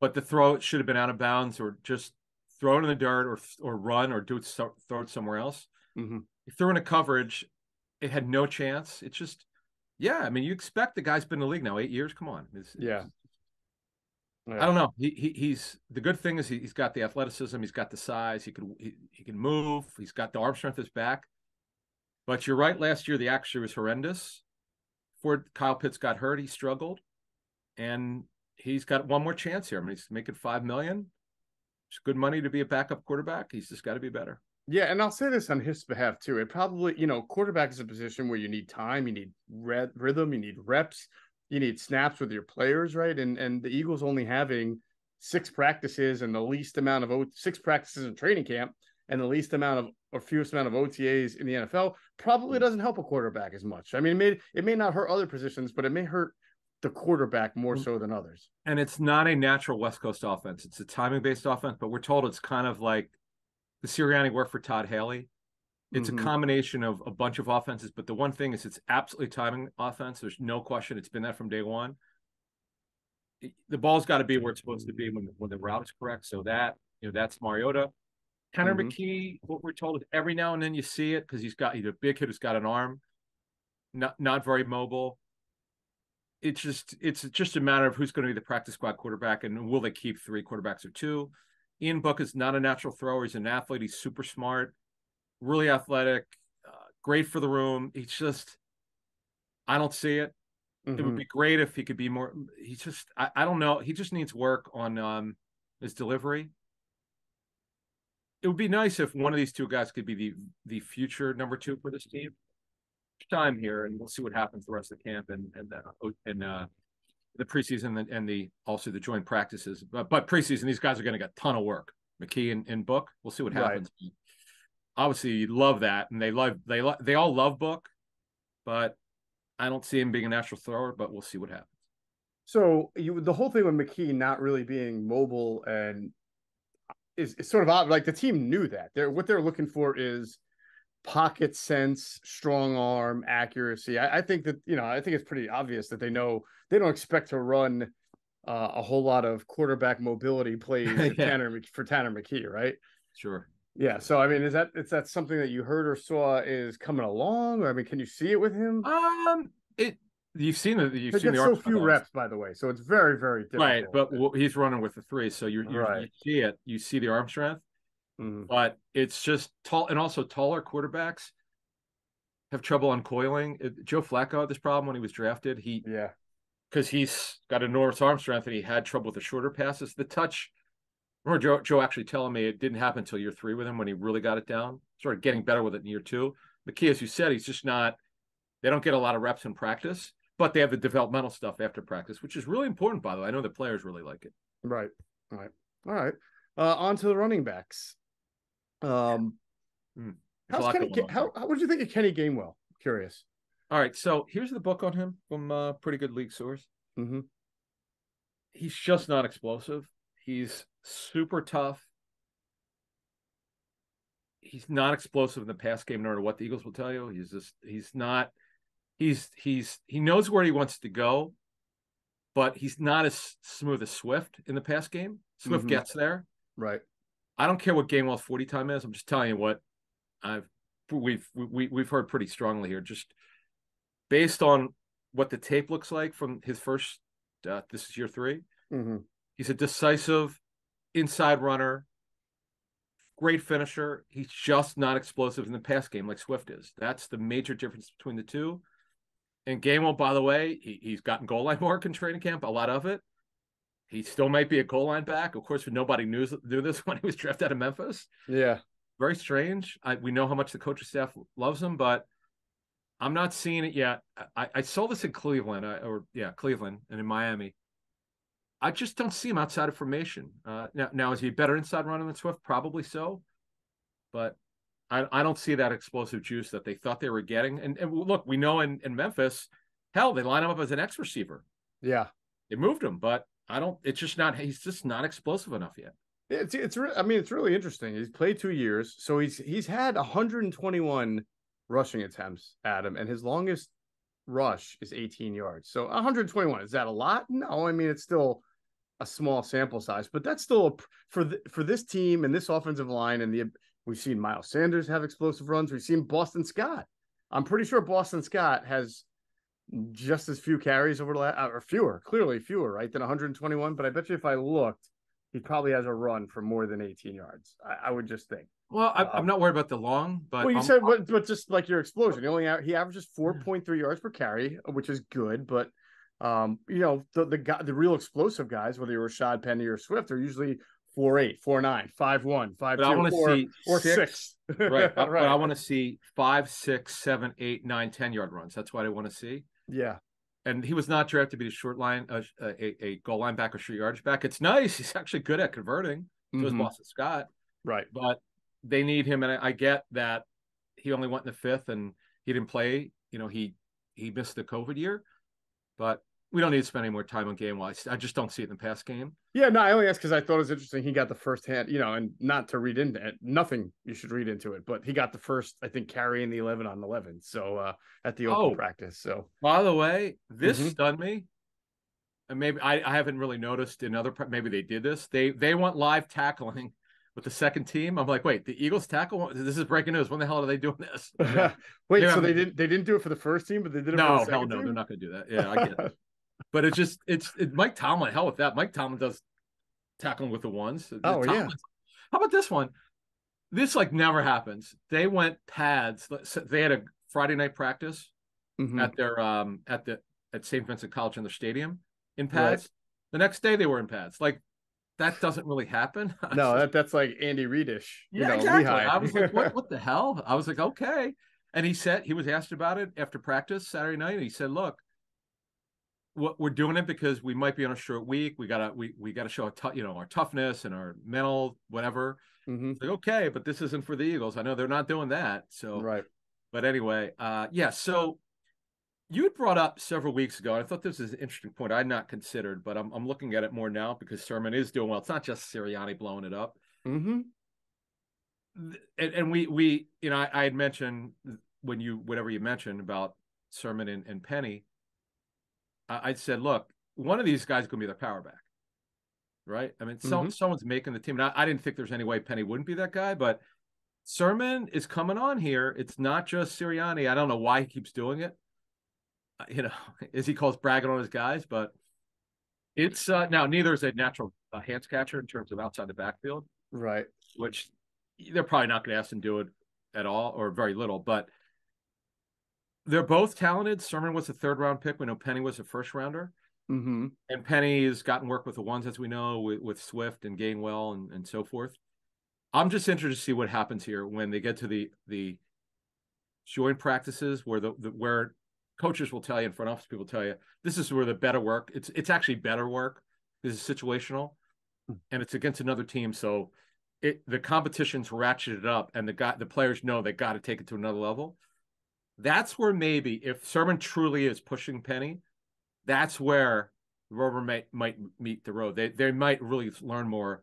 but the throw should have been out of bounds, or just throw it in the dirt, or run, or throw it somewhere else. He threw in a coverage. It had no chance. It's just, yeah. I mean, you expect the guy's been in the league now 8 years. Come on. Yeah. I don't know. He's the good thing is he's got the athleticism. He's got the size. He can move. He's got the arm strength. His back. But you're right. Last year the accuracy was horrendous. Before Kyle Pitts got hurt, he struggled, and he's got one more chance here. I mean, he's making $5 million. It's good money to be a backup quarterback. He's just got to be better. Yeah, and I'll say this on his behalf too. It probably, quarterback is a position where you need time, you need rhythm, you need reps, you need snaps with your players, right? And the Eagles only having 6 practices and the least amount of 6 practices in training camp and the least amount of or fewest amount of OTAs in the NFL probably doesn't help a quarterback as much. I mean, it may not hurt other positions, but it may hurt the quarterback more so than others. And it's not a natural West Coast offense. It's a timing-based offense, but we're told it's kind of like the Sirianni worked for Todd Haley. It's a combination of a bunch of offenses, but the one thing is it's absolutely timing offense. There's no question. It's been that from day one. The ball's got to be where it's supposed to be when the route is correct. So that's Mariota. Tanner McKee, what we're told is every now and then you see it because he's a big kid who's got an arm, not very mobile. It's just a matter of who's going to be the practice squad quarterback and will they keep 3 quarterbacks or 2. Ian Book is not a natural thrower. He's an athlete. He's super smart, really athletic, great for the room. He's just, I don't see it. It would be great if he could be more. He's just, I don't know. He just needs work on his delivery. It would be nice if one of these 2 guys could be the future number 2 for this team. Time here, and we'll see what happens the rest of the camp and the preseason and also the joint practices. But preseason, these guys are going to get a ton of work. McKee and Book. We'll see what happens. Right. Obviously, you love that, and they all love Book, but I don't see him being a natural thrower. But we'll see what happens. So the whole thing with McKee not really being mobile and is sort of odd. Like the team knew that what they're looking for is pocket sense, strong arm, accuracy. I think that, I think it's pretty obvious that they know they don't expect to run a whole lot of quarterback mobility plays for Tanner McKee, right? Sure. Yeah. So, I mean, is that something that you heard or saw is coming along? Or, I mean, can you see it with him? You've seen the so few reps, by the way. So it's very, very difficult. Right. But he's running with the 3. So you see it. You see the arm strength. But it's just tall, and also taller quarterbacks have trouble uncoiling. Joe Flacco had this problem when he was drafted. Because he's got enormous arm strength and he had trouble with the shorter passes. The touch, I remember Joe actually telling me it didn't happen until year 3 with him when he really got it down. Started getting better with it in year 2. McKee, as you said, he's just not. They don't get a lot of reps in practice, but they have the developmental stuff after practice, which is really important. By the way, I know the players really like it. Right. All right. On to the running backs. What did you think of Kenny Gainwell? Curious. All right, so here's the book on him from pretty good league source. He's just not explosive. He's super tough. He's not explosive in the pass game, no matter what the Eagles will tell you. He knows where he wants to go, but he's not as smooth as Swift in the pass game. Swift gets there. Right. I don't care what Gainwell's 40 time is. I'm just telling you what we've heard pretty strongly here. Just based on what the tape looks like from his first, this is year 3. He's a decisive inside runner, great finisher. He's just not explosive in the pass game like Swift is. That's the major difference between the 2. And Gainwell, by the way, he's gotten goal line work in training camp, a lot of it. He still might be a goal line back. Of course, nobody knew this when he was drafted out of Memphis. Yeah. Very strange. We know how much the coaching staff loves him, but I'm not seeing it yet. I saw this in Cleveland, Cleveland and in Miami. I just don't see him outside of formation. Now is he a better inside runner than Swift? Probably so. But I don't see that explosive juice that they thought they were getting. And look, we know in Memphis, hell, they line him up as an X receiver. Yeah. They moved him, but I don't. It's just not. He's just not explosive enough yet. I mean, it's really interesting. He's played 2 years, so he's had 121 rushing attempts, Adam, and his longest rush is 18 yards. So 121, is that a lot? No, I mean it's still a small sample size, but that's still for this team and this offensive line. And we've seen Miles Sanders have explosive runs. We've seen Boston Scott. I'm pretty sure Boston Scott has just as few carries over the last, or fewer, clearly fewer, right, than 121. But I bet you if I looked, he probably has a run for more than 18 yards. I would just think. Well, I'm not worried about the long, but well, you said, but just like your explosion, he averages 4.3 yards per carry, which is good. But the real explosive guys, whether you're Rashad Penny or Swift, are usually 4.8, 4.9, 5.1, 5.2, but I want to see or six. Right. Right. But I want to see 5, 6, 7, 8, 9, 10-yard runs. That's what I want to see. Yeah. And he was not drafted to be a short line, a goal line back or short yardage back. It's nice. He's actually good at converting. So is Boston Scott. Right. But they need him, and I get that he only went in the 5th and he didn't play. He missed the COVID year, but we don't need to spend any more time on game wise. I just don't see it in the past game. Yeah, no, I only asked because I thought it was interesting. He got the first hand, and not to read into it, nothing you should read into it, but he got the first, I think, carry in the 11 on 11. So at the open practice. So by the way, this stunned me. And maybe I haven't really noticed in other, maybe they did this. They want live tackling with the second team. I'm like, wait, the Eagles tackle? This is breaking news. When the hell are they doing this? Wait, so they didn't do it for the first team, but they did it for the second hell no, team? they're not going to do that. Yeah, I get it. But it's Mike Tomlin. Hell with that. Mike Tomlin does tackling with the ones. Oh, yeah. How about this one? This never happens. They went pads. They had a Friday night practice at their at St. Vincent College in their stadium in pads. Right. The next day they were in pads. That doesn't really happen. No, that's like Andy Reid-ish. Yeah, exactly. Lehigh. I was like, what the hell? I was like, okay. And he was asked about it after practice Saturday night. And he said, look, we're doing it because we might be on a short week. We gotta show our toughness and our mental whatever. It's like, okay, but this isn't for the Eagles. I know they're not doing that. So right. But anyway, yeah. So you had brought up several weeks ago, and I thought this is an interesting point I had not considered, but I'm looking at it more now because Sermon is doing well. It's not just Sirianni blowing it up. And we I had mentioned whatever you mentioned about Sermon and Penny. I said, look, one of these guys is going to be their power back, right? I mean, someone's making the team. And I didn't think there's any way Penny wouldn't be that guy, but Sermon is coming on here. It's not just Sirianni. I don't know why he keeps doing it. As he calls bragging on his guys, but it's now neither is a natural hands catcher in terms of outside the backfield, right? Which they're probably not going to ask him to do it at all or very little, but they're both talented. Sermon was a 3rd-round pick. We know Penny was a 1st-rounder. And Penny has gotten work with the ones, as we know, with Swift and Gainwell and so forth. I'm just interested to see what happens here when they get to the joint practices where coaches will tell you, in front office people tell you, this is where the better work. It's actually better work. This is situational, and it's against another team. So the competition's ratcheted up, and the players know they got to take it to another level. That's where maybe if Sermon truly is pushing Penny, that's where the rubber might meet the road. They might really learn more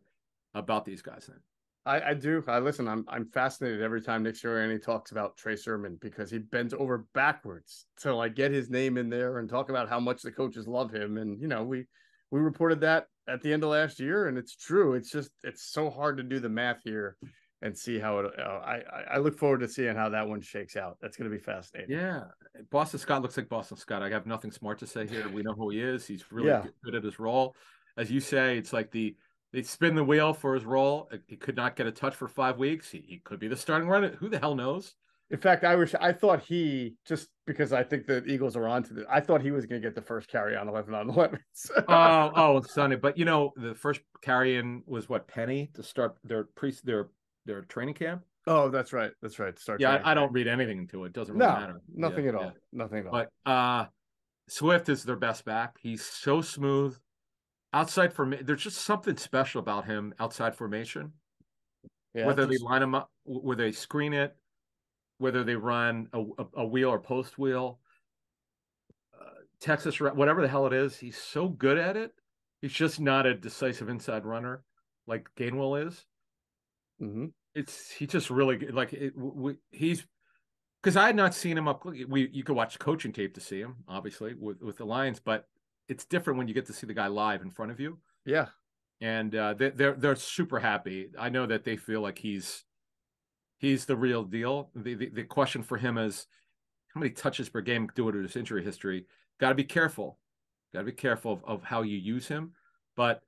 about these guys then. I do. Listen, I'm fascinated every time Nick Sirianni talks about Trey Sermon because he bends over backwards to get his name in there and talk about how much the coaches love him. And we reported that at the end of last year, and it's true. It's so hard to do the math here and see how it. I look forward to seeing how that one shakes out. That's going to be fascinating. Yeah, Boston Scott looks like Boston Scott. I have nothing smart to say here. We know who he is. He's really good at his role. As you say, it's like they spin the wheel for his role. He could not get a touch for 5 weeks. He could be the starting runner. Who the hell knows? In fact, I thought he, just because I think the Eagles are on to this, I thought he was going to get the first carry on 11 on 11. It's funny. But the first carry in was Penny to start their training camp. Oh, that's right. That's right. I don't read anything into it. It doesn't really matter. Nothing at all. Nothing at all. But Swift is their best back. He's so smooth. Outside there's just something special about him outside formation. Yeah, whether they line them up, whether they screen it, whether they run a wheel or post wheel, Texas, whatever the hell it is, he's so good at it. He's just not a decisive inside runner like Gainwell is. mm-hmm. He's just really good. Like he's because I had not seen him up. You could watch coaching tape to see him, obviously with the Lions, but it's different when you get to see the guy live in front of you. Yeah, and they're super happy. I know that they feel like he's the real deal. The question for him is how many touches per game due to his injury history. Got to be careful. Got to be careful of how you use him. But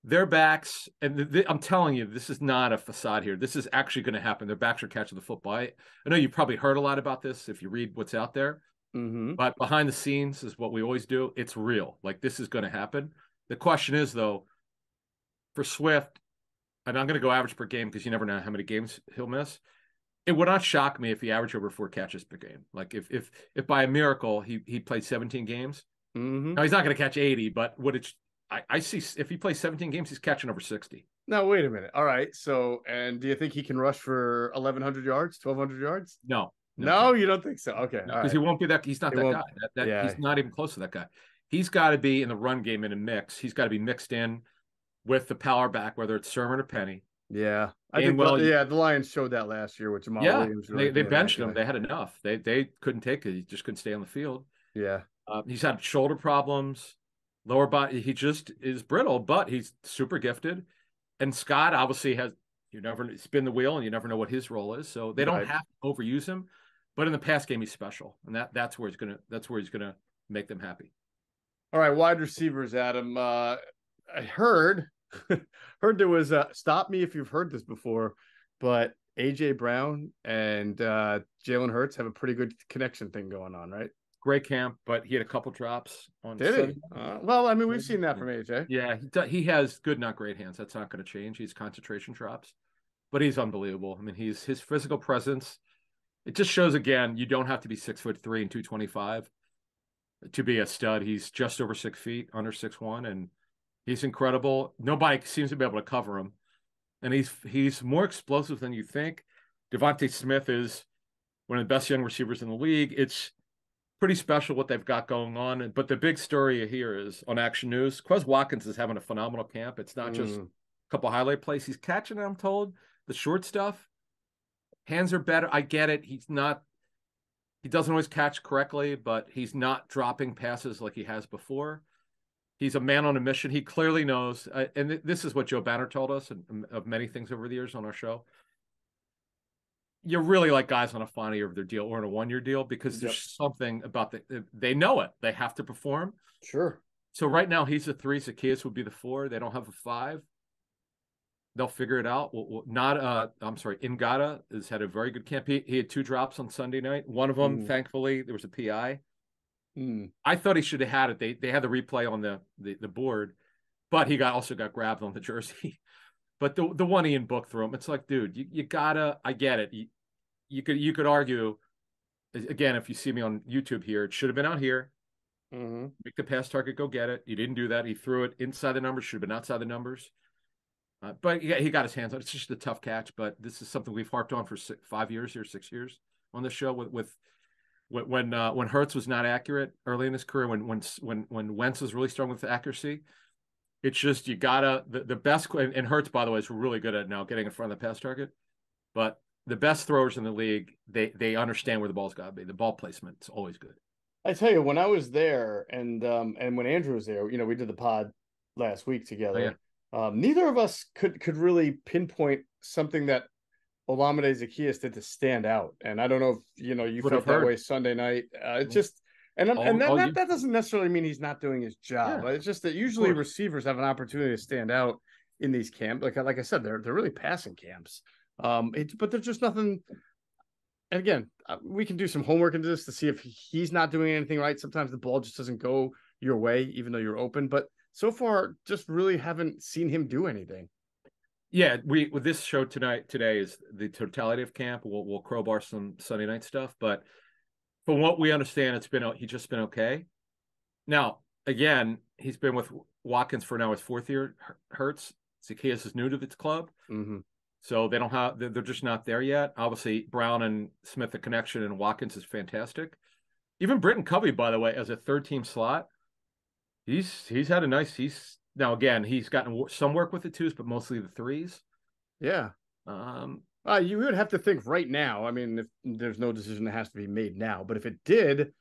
their backs, and I'm telling you, this is not a facade here. This is actually going to happen. Their backs are catching the football. I know you've probably heard a lot about this if you read what's out there. mm-hmm. But behind the scenes is what we always do. It's real. Like this is going to happen. The question is, though, for Swift, and I'm going to go average per game because you never know how many games he'll miss. It would not shock me if he averaged over 4 catches per game. Like if by a miracle he played 17 games. Mm-hmm. Now he's not going to catch 80, but I see if he plays 17 games, he's catching over 60. Now wait a minute. All right. So, and do you think he can rush for 1,100 yards, 1,200 yards? No, you don't think so? Okay, no, because he won't be that. He's not that guy. Yeah. He's not even close to that guy. He's got to be in the run game in a mix. He's got to be mixed in with the power back, whether it's Sermon or Penny. Yeah, I think. The Lions showed that last year with Jamal Williams. Really they benched him. They had enough. They couldn't take it. He just couldn't stay on the field. Yeah, he's had shoulder problems, lower body. He just is brittle, but he's super gifted. And Scott obviously has. You never spin the wheel, and you never know what his role is. So they don't have to overuse him. But in the pass game, he's special, and that's where he's gonna make them happy. All right, wide receivers, Adam. I heard there was stop me if you've heard this before, but AJ Brown and Jalen Hurts have a pretty good connection thing going on, right? Great camp, but he had a couple drops on. Did he? Well, I mean, we've seen that from AJ. Yeah, he has good, not great hands. That's not going to change. He's concentration drops, but he's unbelievable. I mean, his physical presence. It just shows again, you don't have to be 6'3" and 225 to be a stud. He's just over 6 feet, under 6'1", and he's incredible. Nobody seems to be able to cover him, and he's more explosive than you think. Devontae Smith is one of the best young receivers in the league. It's pretty special what they've got going on. But the big story here is on Action News. Quez Watkins is having a phenomenal camp. It's not just a couple highlight plays. He's catching, I'm told, the short stuff. Hands are better. I get it. He doesn't always catch correctly, but he's not dropping passes like he has before. He's a man on a mission. He clearly knows. And this is what Joe Banner told us of many things over the years on our show. You really like guys on a final year of their deal or in a 1-year deal because there's something about they know it. They have to perform. Sure. So right now he's a 3. Zacchaeus would be the 4. They don't have a 5. They'll figure it out. I'm sorry. Ngata has had a very good camp. He had 2 drops on Sunday night. One of them, thankfully, there was a PI. I thought he should have had it. They had the replay on the board, but he also got grabbed on the jersey. But the one Ian Book threw him, it's like, dude, you gotta. I get it. You could argue again if you see me on YouTube here, it should have been out here. Make the pass target go get it. He didn't do that. He threw it inside the numbers. Should have been outside the numbers. But yeah, he got his hands on it. It's just a tough catch, but this is something we've harped on for 5 years here, 6 years on the show when Hurts was not accurate early in his career, when Wentz was really strong with the accuracy. It's just you gotta the best, and Hurts, by the way, is really good at now getting in front of the pass target. But the best throwers in the league, they understand where the ball's got to be. The ball placement is always good. I tell you, when I was there and when Andrew was there, we did the pod last week together. Oh, yeah. Neither of us could really pinpoint something that Olamide Zacchaeus did to stand out. And I don't know if you felt that way Sunday night. It's just that doesn't necessarily mean he's not doing his job. Yeah. It's just that usually receivers have an opportunity to stand out in these camps. Like I said, they're really passing camps. But there's just nothing. And again, we can do some homework into this to see if he's not doing anything right. Sometimes the ball just doesn't go your way, even though you're open. But so far, just really haven't seen him do anything. Yeah, with this show today is the totality of camp. We'll crowbar some Sunday night stuff, but from what we understand, he's just been okay. Now, again, he's been with Watkins for now his 4th year. Hurts. Zacchaeus is new to this club, So they don't have, they're just not there yet. Obviously, Brown and Smith, the connection, and Watkins is fantastic. Even Britton Covey, by the way, as a third team slot, he's had a nice, he's now again, he's gotten some work with the twos, but mostly the threes. Yeah. You would have to think right now. I mean, if there's no decision that has to be made now, but if it did,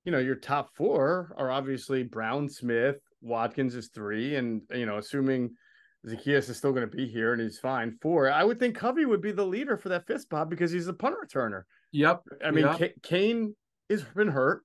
your top four are obviously Brown, Smith, Watkins is 3, and assuming Zacchaeus is still going to be here and he's fine, 4. I would think Covey would be the leader for that 5th spot because he's a punt returner. Yep. I mean, Kane has been hurt,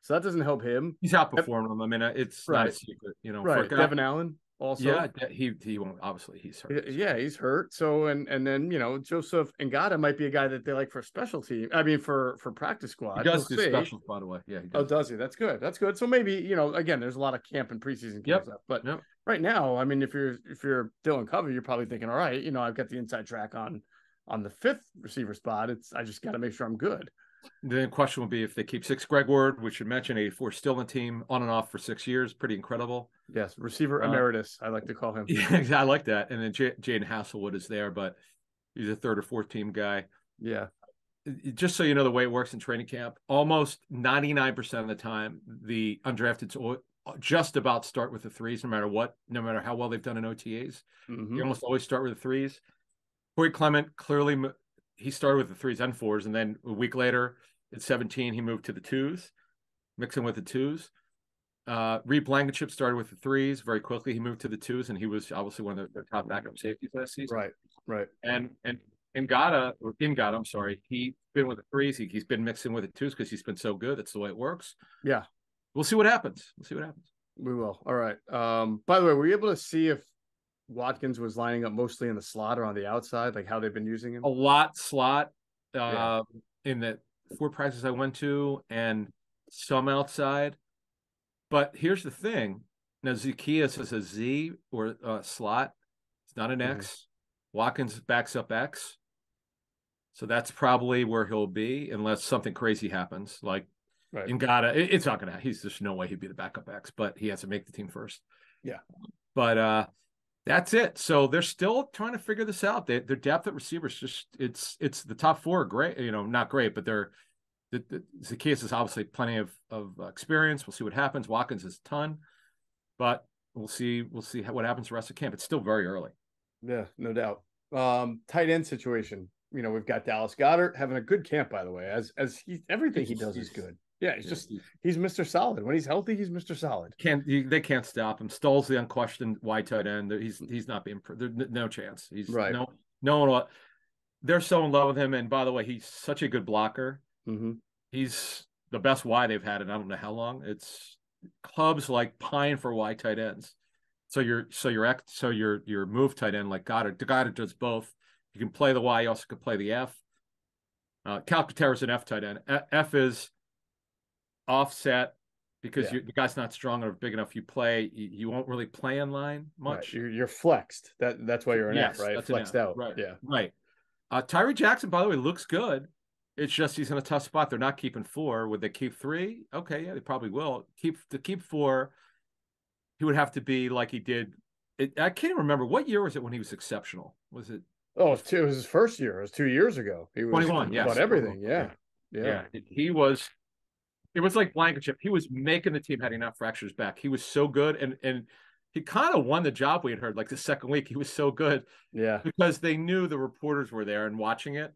so that doesn't help him. He's outperformed him. I mean, it's not a secret, Right. Devin Allen also. Yeah, he won't. Obviously, he's hurt. Yeah, he's hurt. So and then Joseph Ngata might be a guy that they like for special team. I mean, for practice squad. He does do specials, by the way. Yeah. He does. Oh, does he? That's good. That's good. So maybe again, there's a lot of camp and preseason camps up, but right now, I mean, if you're Dylan Covey, you're probably thinking, all right, I've got the inside track on the 5th receiver spot. I just got to make sure I'm good. The question will be if they keep 6. Greg Ward, we should mention, 84, still in the team, on and off for 6 years. Pretty incredible. Yes, receiver emeritus, I like to call him. Yeah, I like that. And then Jaden Hasselwood is there, but he's a 3rd or 4th team guy. Yeah. Just so you know the way it works in training camp, almost 99% of the time, the undrafteds just about start with the 3s, no matter how well they've done in OTAs. Mm-hmm. They almost always start with the 3s. Corey Clement clearly he started with the 3s and 4s, and then a week later at 17 he moved to the 2s, mixing with the 2s. Reed Blankenship started with the 3s. Very quickly he moved to the 2s, and he was obviously one of their top backup safeties last season. Right. And Ngata, I'm sorry, he's been with the 3s. He's been mixing with the 2s because he's been so good. That's the way it works. Yeah. We'll see what happens. We will. All right. By the way, were you able to see if Watkins was lining up mostly in the slot or on the outside, like how they've been using him? A lot slot in the 4 practices I went to, and some outside. But here's the thing. Now, Zacchaeus is a Z or a slot. It's not an X. Watkins backs up X. So that's probably where he'll be unless something crazy happens. Like Ngata, it's not going to, he's just no way he'd be the backup X, but he has to make the team first. Yeah. But that's it. So they're still trying to figure this out. Their depth at receivers, just it's the top 4 are great, not great, but Zacchaeus is obviously plenty of experience. We'll see what happens. Watkins is a ton, but we'll see what happens the rest of camp. It's still very early. Yeah, no doubt. Tight end situation. We've got Dallas Goedert having a good camp, by the way, as everything he does is good. Yeah, he's Mr. Solid. When he's healthy, he's Mr. Solid. They can't stop him. Stoll's the unquestioned wide tight end. He's not being. There's no chance. He's right. No one. They're so in love with him. And by the way, he's such a good blocker. Mm-hmm. He's the best wide they've had in I don't know how long. It's clubs like pine for wide tight ends. So your move tight end like Goddard. Goddard does both. You can play the Y. You also can play the F. Calcaterra is an F tight end. F is offset because the guy's not strong or big enough. You won't really play in line much. Right. You're flexed. That's why you're an F, right? Flexed out. Right. Yeah. Right. Tyree Jackson, by the way, looks good. It's just he's in a tough spot. They're not keeping 4. Would they keep 3? Okay, yeah, they probably will. To keep 4, he would have to be like he did. I can't remember what year was it when he was exceptional. Was it? Oh, it was his first year. It was 2 years ago. He was 21. Yes, about everything. Yeah. He was. It was like Blankenship. He was making the team had enough fractures back. He was so good, and he kind of won the job. We had heard like the second week. He was so good. Yeah, because they knew the reporters were there and watching it.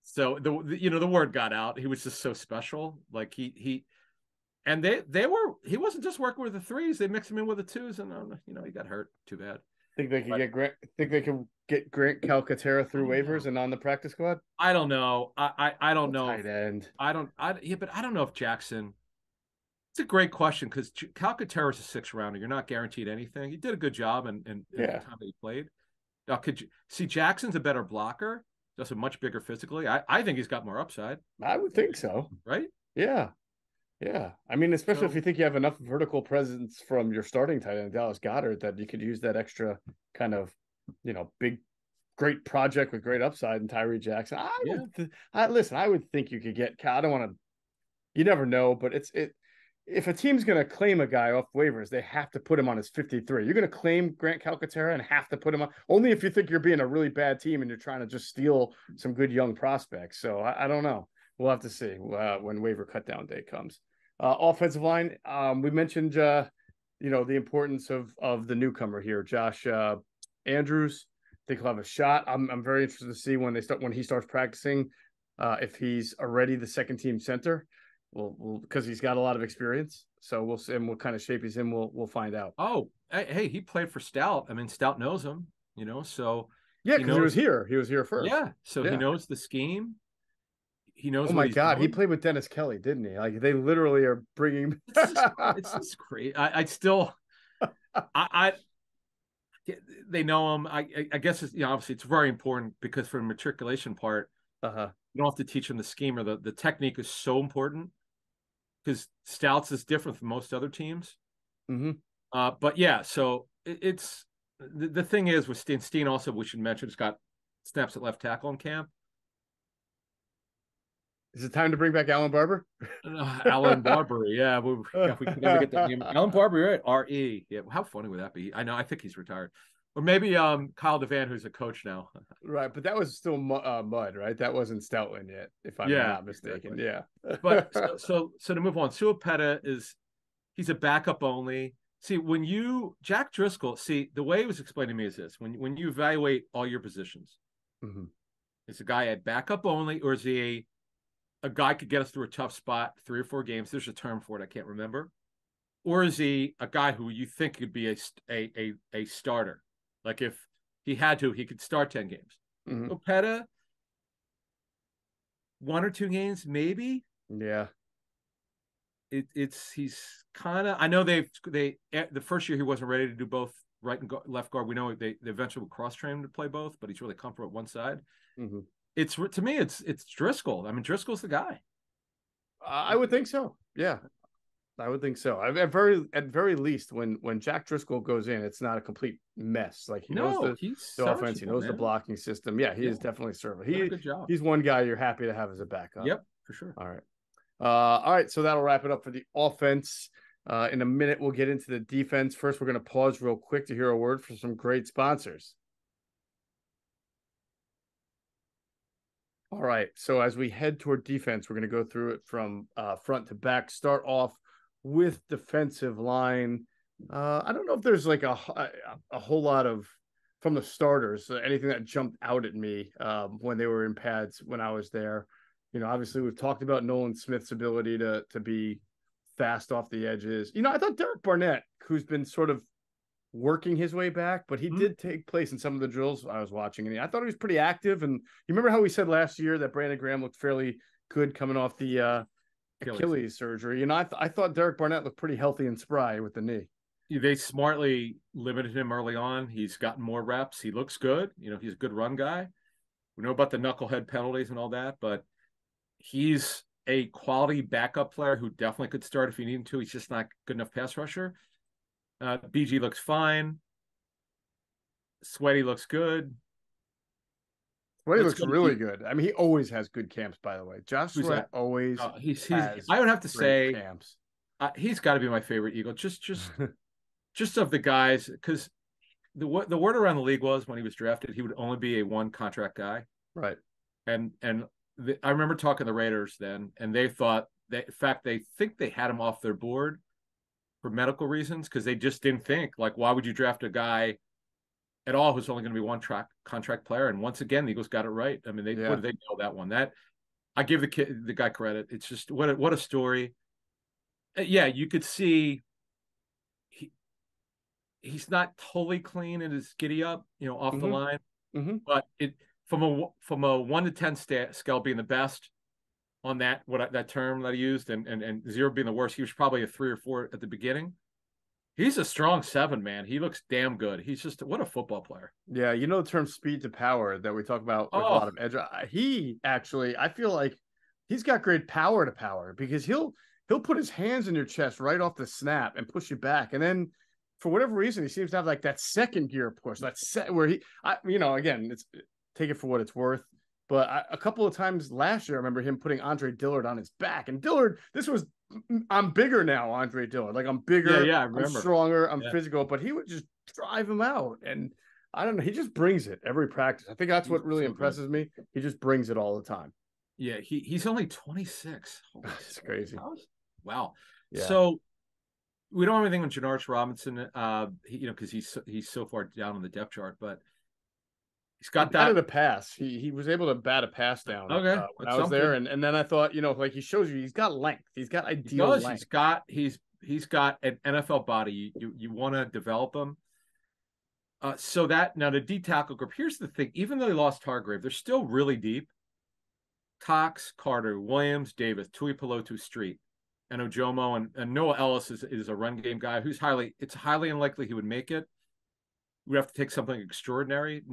So the word got out. He was just so special. Like he wasn't just working with the 3s. They mixed him in with the 2s, and he got hurt. Too bad. Think they could get Grant Calcaterra through waivers and on the practice squad? I don't know. I don't know. Tight end. But I don't know if Jackson. It's a great question because Calcaterra is a 6th rounder. You're not guaranteed anything. He did a good job in the time that he played. Now, could you see Jackson's a better blocker? Does it much bigger physically. I think he's got more upside. I would think so. Right? Yeah. Yeah. I mean, especially if you think you have enough vertical presence from your starting tight end, Dallas Goedert, that you could use that extra kind of, big, great project with great upside in Tyree Jackson. I would think you could get Cal. I don't want to, you never know, but if a team's going to claim a guy off waivers, they have to put him on his 53. You're going to claim Grant Calcaterra and have to put him on only if you think you're being a really bad team and you're trying to just steal some good young prospects. So I don't know. We'll have to see when waiver cutdown day comes. Offensive line, we mentioned the importance of the newcomer here, Josh Andrews. I think he'll have a shot. I'm very interested to see when he starts practicing, if he's already the second team center. We'll because he's got a lot of experience. So we'll see what kind of shape he's in. We'll find out. Oh, hey, he played for Stout. I mean, Stout knows him, so yeah, because he was here. He was here first. Yeah, so he knows the scheme. He knows. Oh my God, he played with Dennis Kelly, didn't he? Like they literally are bringing. It's just crazy. I still, they know him. I guess it's, obviously it's very important because for the matriculation part, you don't have to teach them the scheme or the technique is so important because Stouts is different from most other teams. But yeah, so it's the thing is with Steen also, we should mention, has got snaps at left tackle in camp. Is it time to bring back Alan Barber? Alan Barber, yeah. If we can never get that name. Alan Barber, right? R.E. Yeah, how funny would that be? I know, I think he's retired. Or maybe Kyle Devan, who's a coach now. Right, but that was still Mud, right? That wasn't Stoutland yet, if I'm not mistaken. Exactly. Yeah. But so to move on, Suapeta he's a backup only. See, Jack Driscoll, the way it was explained to me is this: when you evaluate all your positions, is a guy at backup only, or is he a guy could get us through a tough spot, 3 or 4 games? There's a term for it, I can't remember. Or is he a guy who you think could be a starter? Like if he had to, he could start 10 games. Opeta, 1 or 2 games, maybe. Yeah. He's kind of, I know the first year he wasn't ready to do both right and left guard. We know they eventually will cross train him to play both, but he's really comfortable at one side. It's, to me, it's Driscoll. I mean, Driscoll's the guy. I would think so. Yeah, I would think so. At very least, when Jack Driscoll goes in, it's not a complete mess. Like he knows the offense, he knows the blocking system. Yeah, he is definitely serving. Good job. He's one guy you're happy to have as a backup. Yep, for sure. All right. So that'll wrap it up for the offense. In a minute, we'll get into the defense. First, we're going to pause real quick to hear a word from some great sponsors. All right. So as we head toward defense, we're going to go through it from front to back. Start off with defensive line. I don't know if there's like a whole lot of from the starters, anything that jumped out at me when they were in pads when I was there. Obviously we've talked about Nolan Smith's ability to be fast off the edges. I thought Derek Barnett, who's been sort of working his way back, but he did take place in some of the drills I was watching, and I thought he was pretty active. And you remember how we said last year that Brandon Graham looked fairly good coming off the Achilles surgery. I thought Derek Barnett looked pretty healthy and spry with the knee. They smartly limited him early on. He's gotten more reps. He looks good. He's a good run guy. We know about the knucklehead penalties and all that, but he's a quality backup player who definitely could start if you need him to. He's just not good enough pass rusher. BG looks fine. Sweaty looks good. Sweaty looks really good. I mean, he always has good camps, by the way. Josh Sweat always has I would have to say camps. He's got to be my favorite Eagle. Just of the guys, because the word around the league was when he was drafted, he would only be a 1 contract guy. Right. And I remember talking to the Raiders then, and they thought that, in fact, they think they had him off their board for medical reasons, because they just didn't think, like, why would you draft a guy at all who's only going to be 1 contract player? And once again, the Eagles got it right. I mean, they nailed that one. That I give the guy credit. It's just what a story. Yeah, you could see he's not totally clean in his giddy up, off the line, but it from a 1 to 10 scale being the best on that term that I used, and 0 being the worst, he was probably a 3 or 4 at the beginning. He's a strong 7, man. He looks damn good. He's just what a football player. Yeah, the term speed to power that we talk about with a lot of edge. He actually, I feel like he's got great power to power, because he'll put his hands in your chest right off the snap and push you back, and then for whatever reason he seems to have like that second gear push, where again, it's take it for what it's worth. But a couple of times last year, I remember him putting Andre Dillard on his back. And Dillard, this was I'm bigger now, Andre Dillard. Like I'm Yeah, bigger, yeah, I I'm remember. stronger, I'm Yeah, physical, but he would just drive him out. And I don't know, he just brings it every practice. I think that's he's what really so good. impresses me. He just brings it all the time. Yeah, he's only 26. Holy It's smokes. crazy. Wow. Yeah. So we don't have anything on Janoris Robinson, because he's so far down on the depth chart, but he's He got batted that. a pass. He was able to bat a pass down Okay, when that's I was there, something. and then I thought, like he shows you, he's got length. He's got He ideal does. length. He's got an NFL body. You want to develop him. So that now the D tackle group. Here's the thing: even though they lost Hargrave, they're still really deep. Cox, Carter, Williams, Davis, Tui Pelotu, Street, and Ojomo, and Noah Ellis is a run game guy who's it's highly unlikely he would make it. We have to take something extraordinary.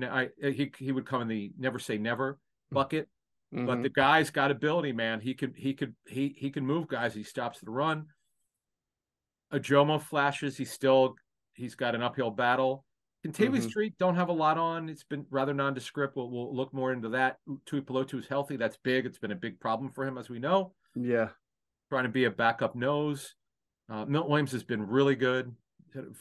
He would come in the never say never bucket, but Mm-hmm. the guy's got ability, man. He can move guys. He stops the run. Ojomo flashes. He's got an uphill battle. Kentucky Mm-hmm. Street don't have a lot on. It's been rather nondescript. We'll look more into that. Tui Pelotu is healthy. That's big. It's been a big problem for him, as we know. Yeah. Trying to be a backup nose. Milt Williams has been really good.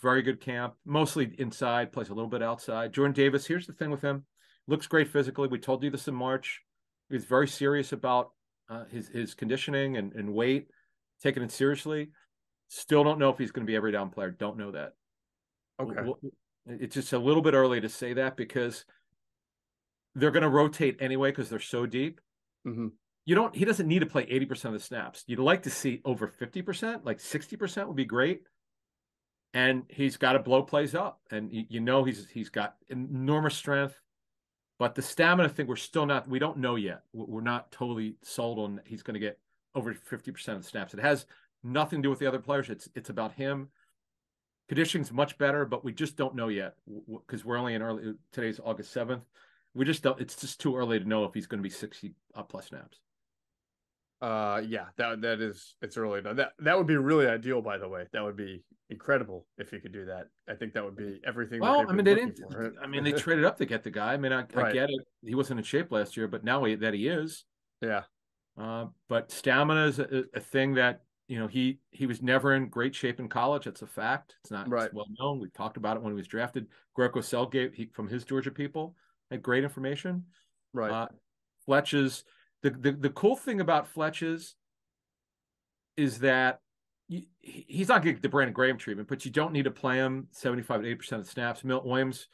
Very good camp, mostly inside, plays a little bit outside. Jordan Davis, here's the thing with him. Looks great physically. We told you this in March. He's very serious about his conditioning and weight, taking it seriously. Still don't know if he's going to be every down player. Don't know that. Okay. It's just a little bit early to say that because they're going to rotate anyway because they're so deep. Mm-hmm. He doesn't need to play 80% of the snaps. You'd like to see over 50%, like 60% would be great. And he's got to blow plays up. And he's got enormous strength. But the stamina thing, we don't know yet. We're not totally sold on he's going to get over 50% of the snaps. It has nothing to do with the other players. It's about him. Conditioning's much better, but we just don't know yet because we're only today's August 7th. We just don't, it's just too early to know if he's going to be 60 plus snaps. Yeah, it's early. That would be really ideal, by the way. That would be incredible if you could do that. I think that would be everything that Well, they've I mean, been looking for. they traded up to get the guy. I mean, I Right. get it. He wasn't in shape last year, but now that he is. Yeah. But stamina is a thing that, he was never in great shape in college. That's a fact. Right. It's well known. We've talked about it when he was drafted. Greco Selgate, from his Georgia people, had great information. Right. Fletch's the cool thing about Fletch's is that he's not getting the Brandon Graham treatment, but you don't need to play him 75 to 80% of the snaps. Milt Williams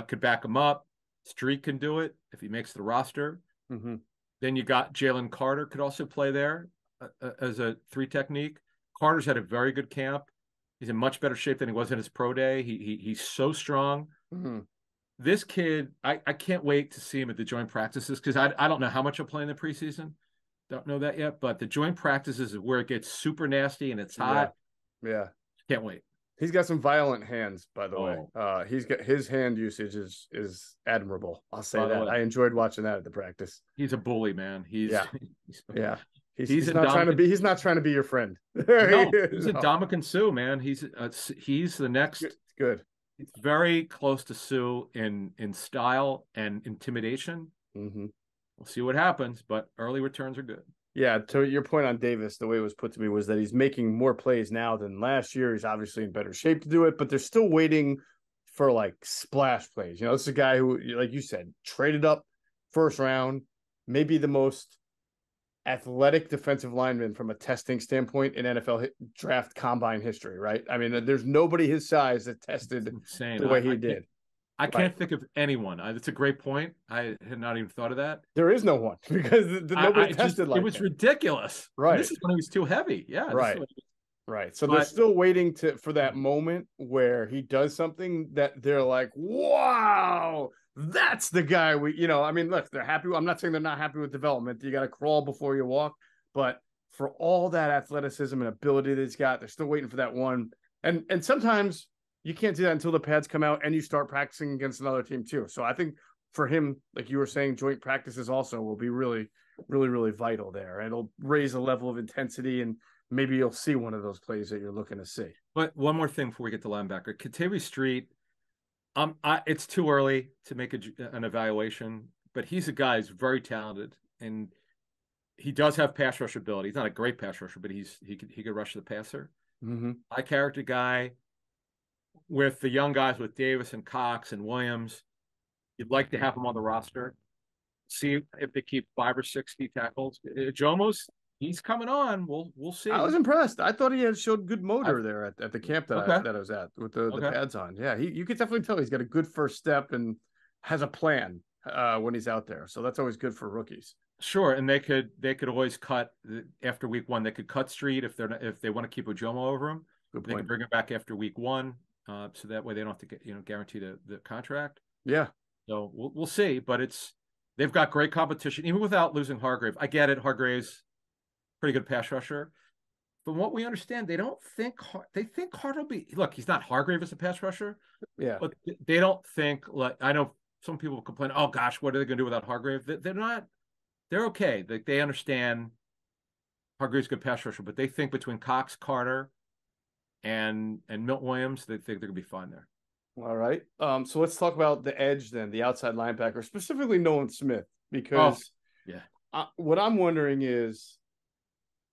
could back him up. Street can do it if he makes the roster. Mm-hmm. Then you got Jalen Carter could also play there as a 3 technique. Carter's had a very good camp. He's in much better shape than he was in his pro day. He's so strong. Mm-hmm. This kid, I can't wait to see him at the joint practices because I don't know how much he'll play in the preseason. Don't know that yet, but the joint practices is where it gets super nasty and it's hot. Yeah. Can't wait. He's got some violent hands, by the way. Oh. He's got his hand usage is admirable. I'll say By the that. way, I enjoyed watching that at the practice. he's a bully, man. Yeah. Yeah. He's not trying to be. He's not trying to be your friend. No, he's a No. Dominican Sue, man. He's the next. It's good. It's very close to Sue in style and intimidation. Mm-hmm. We'll see what happens, but early returns are good. Yeah, to your point on Davis, the way it was put to me was that he's making more plays now than last year. He's obviously in better shape to do it, but they're still waiting for like splash plays. This is a guy who, like you said, traded up first round, maybe the most athletic defensive lineman from a testing standpoint in NFL draft combine history, right? I mean, there's nobody his size that tested the way he did. I can't think of anyone. That's a great point. I had not even thought of that. There is no one because nobody tested like it was ridiculous. Right. And this is when he was too heavy. Yeah. Right. Right. So they're still waiting for that moment where he does something that they're like, wow, that's the guy I mean, look, they're happy. I'm not saying they're not happy with development. You got to crawl before you walk. But for all that athleticism and ability that he's got, they're still waiting for that one. And sometimes you can't do that until the pads come out and you start practicing against another team too. So I think for him, like you were saying, joint practices also will be really, really, really vital there. And it'll raise a level of intensity and maybe you'll see one of those plays that you're looking to see. But one more thing before we get to linebacker, Katavi Street. It's too early to make an evaluation, but he's a guy who's very talented, and he does have pass rush ability. He's not a great pass rusher, but he could rush the passer. Mm-hmm. High character guy with the young guys with Davis and Cox and Williams. You'd like to have him on the roster. See if they keep 5 or 6 key tackles. Jomo's he's coming on. We'll see. I was impressed. I thought he had showed good motor I've, there at the camp that okay. I was at with the Okay. pads on. Yeah, you could definitely tell he's got a good first step and has a plan when he's out there. So that's always good for rookies. Sure, and they could always cut after week 1. They could cut Street if they want to keep Ojomo over him. Good They point. can bring him back after week 1, so that way they don't have to get guarantee the contract. Yeah. So we'll see, but they've got great competition even without losing Hargrave. I get it, Hargrave's pretty good pass rusher. From what we understand, they think Hart will be. Look, he's not Hargrave as a pass rusher. Yeah. But they don't think like I know some people complain. Oh gosh, what are they going to do without Hargrave? They're not. They're okay. They understand Hargrave's a good pass rusher, but they think between Cox, Carter, and Milt Williams, they think they're going to be fine there. All right. So let's talk about the edge then, the outside linebacker, specifically Nolan Smith, because what I'm wondering is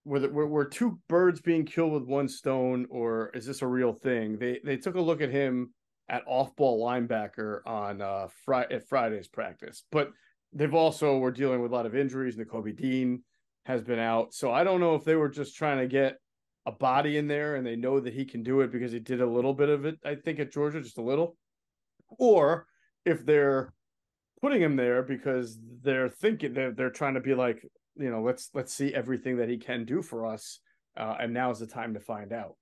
were 2 birds being killed with 1 stone, or is this a real thing? They took a look at him at off-ball linebacker on at Friday's practice, but they've also were dealing with a lot of injuries. Nakobe Dean has been out, so I don't know if they were just trying to get a body in there and they know that he can do it because he did a little bit of it, I think, at Georgia, just a little, or if they're putting him there because they're thinking they're trying to be like, let's see everything that he can do for us, and now's the time to find out.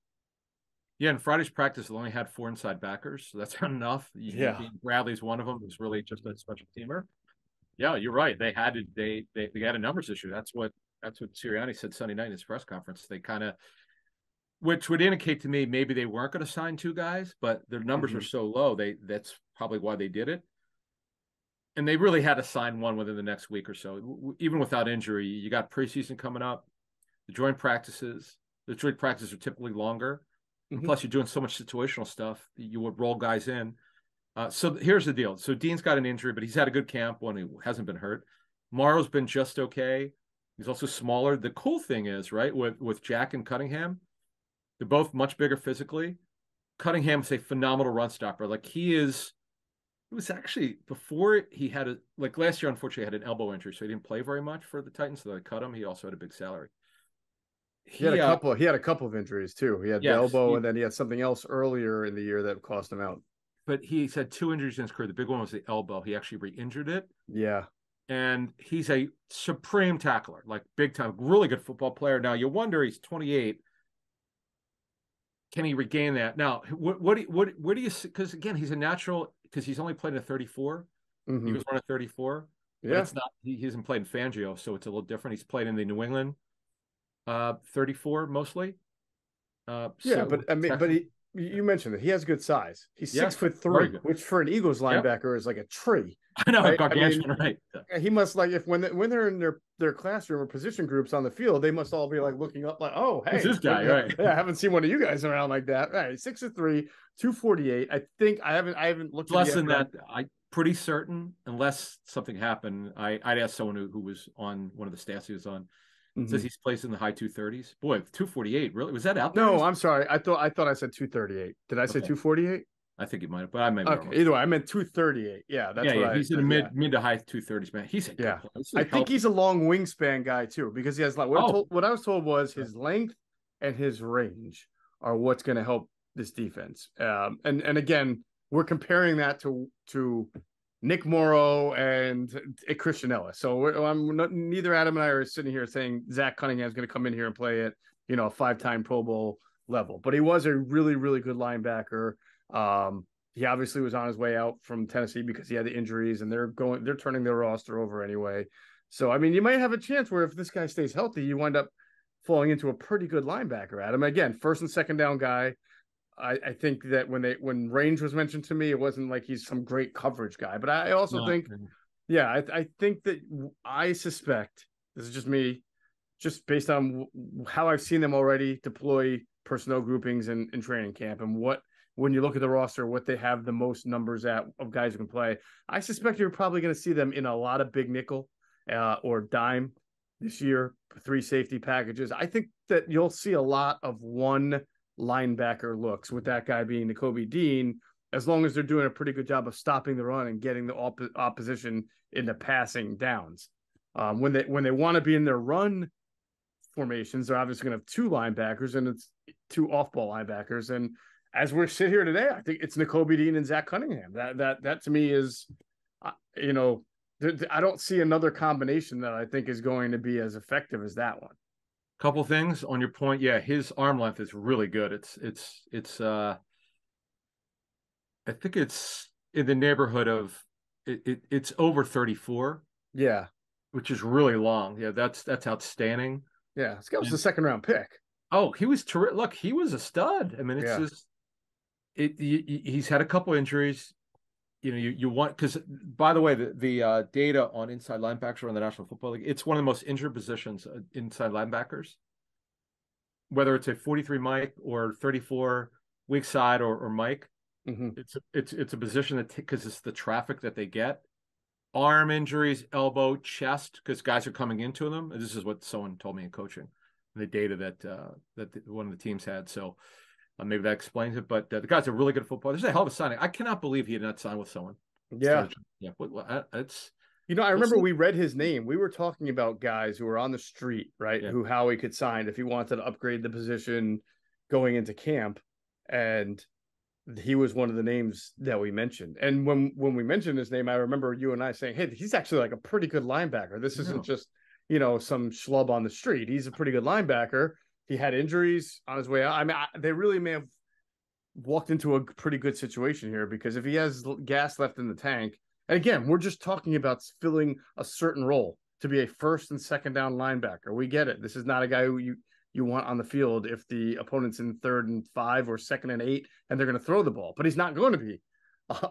Yeah, in Friday's practice, they only had 4 inside backers, so that's not enough. Bradley's one of them, who's really just a special teamer. Yeah, you're right. They had a numbers issue. That's what Sirianni said Sunday night in his press conference. They kind of, which would indicate to me maybe they weren't going to sign 2 guys, but their numbers are so low. That's probably why they did it. And they really had to sign one within the next week or so. Even without injury, you got preseason coming up. The joint practices are typically longer. And plus, you're doing so much situational stuff. You would roll guys in. So here's the deal. So Dean's got an injury, but he's had a good camp when he hasn't been hurt. Morrow's been just okay. He's also smaller. The cool thing is, right, with Jack and Cunningham, they're both much bigger physically. Cunningham's a phenomenal run stopper. Like it was actually before he had last year, unfortunately, had an elbow injury, so he didn't play very much for the Titans, so they cut him. He also had a big salary. He had a couple of injuries too. He had the elbow, and then he had something else earlier in the year that cost him out. But he's had 2 injuries in his career. The big one was the elbow. He actually re-injured it. Yeah. And he's a supreme tackler, like big time, really good football player. Now you wonder, he's 28. Can he regain that? Now, what do you see? Because again, he's a natural, because he's only played in a 34. He was running 34. Yeah. It's not, he hasn't played in Fangio, so it's a little different. He's played in the New England 34 mostly. But I mean, but you mentioned that he has good size. He's 6'3", which for an Eagles linebacker is like a tree. I know, right? Gargantuan, right? He must, like, if when they're in their classroom or position groups on the field, they must all be like looking up, like, oh, hey, who's this guy, right? Yeah, I haven't seen one of you guys around like that. Right, 6'3", 248. I think I haven't looked. Less than that. I pretty certain, unless something happened. I'd ask someone who was on one of the stats he was on. Says he's placed in the high 230s. Boy, 248, really? Was that out there? No, I'm sorry. I thought I said 238. Did I say 248? I think you might have, but I might be wrong. Either way, I meant 238. Yeah, that's what he's in the mid to high 230s, man. He's a good player. I think he's a long wingspan guy too, because he has like what I was told was his length and his range are what's going to help this defense. And again, we're comparing that to Nick Morrow and Christian Ellis. So neither Adam and I are sitting here saying Zach Cunningham is going to come in here and play at a 5-time Pro Bowl level, but he was a really, really good linebacker. He obviously was on his way out from Tennessee because he had the injuries, and they're turning their roster over anyway. So I mean, you might have a chance where if this guy stays healthy, you wind up falling into a pretty good linebacker. Adam, again, first and second down guy. I think that when range was mentioned to me, it wasn't like he's some great coverage guy, but I also think, I think that I suspect, this is just me, just based on how I've seen them already deploy personnel groupings in training camp, and when you look at the roster, what they have the most numbers at of guys who can play. I suspect you're probably going to see them in a lot of big nickel or dime, this year, 3 safety packages. I think that you'll see a lot of one linebacker looks with that guy being Nakobe Dean, as long as they're doing a pretty good job of stopping the run and getting the opposition into passing downs. When they want to be in their run formations, they're obviously going to have 2 linebackers and it's 2 off-ball linebackers. And as we sit here today, I think it's Nakobe Dean and Zach Cunningham. That to me is, you know, I don't see another combination that I think is going to be as effective as that one. Couple things on your point. Yeah, his arm length is really good. It's I think it's in the neighborhood of it's over 34. Yeah, which is really long. Yeah, that's outstanding. Yeah, this guy was a 2nd-round pick. Oh, he was terrific. Look, he was a stud. I mean, it's just he's had a couple injuries. You know, you want, because by the way, the data on inside linebackers in the National Football League, it's one of the most injured positions inside linebackers. Whether it's a 43 Mike or 34 weak side or Mike, it's a position that, because it's the traffic that they get. Arm injuries, elbow, chest, because guys are coming into them. And this is what someone told me in coaching, the data that one of the teams had. So maybe that explains it. But the guy's a really good footballer. This is a hell of a signing. I cannot believe he had not signed with someone. Yeah. It's, you know, I remember we read his name. We were talking about guys who were on the street, right? Yeah. Who Howie could sign if he wanted to upgrade the position going into camp. And he was one of the names that we mentioned. And when we mentioned his name, I remember you and I saying, hey, he's actually like a pretty good linebacker. This isn't just, you know, some schlub on the street. He's a pretty good linebacker. He had injuries on his way out. I mean, they really may have walked into a pretty good situation here, because if he has gas left in the tank, and again, we're just talking about filling a certain role to be a 1st and 2nd down linebacker. We get it. This is not a guy who you want on the field if the opponent's in 3rd and 5 or 2nd and 8 and they're going to throw the ball, but he's not going to be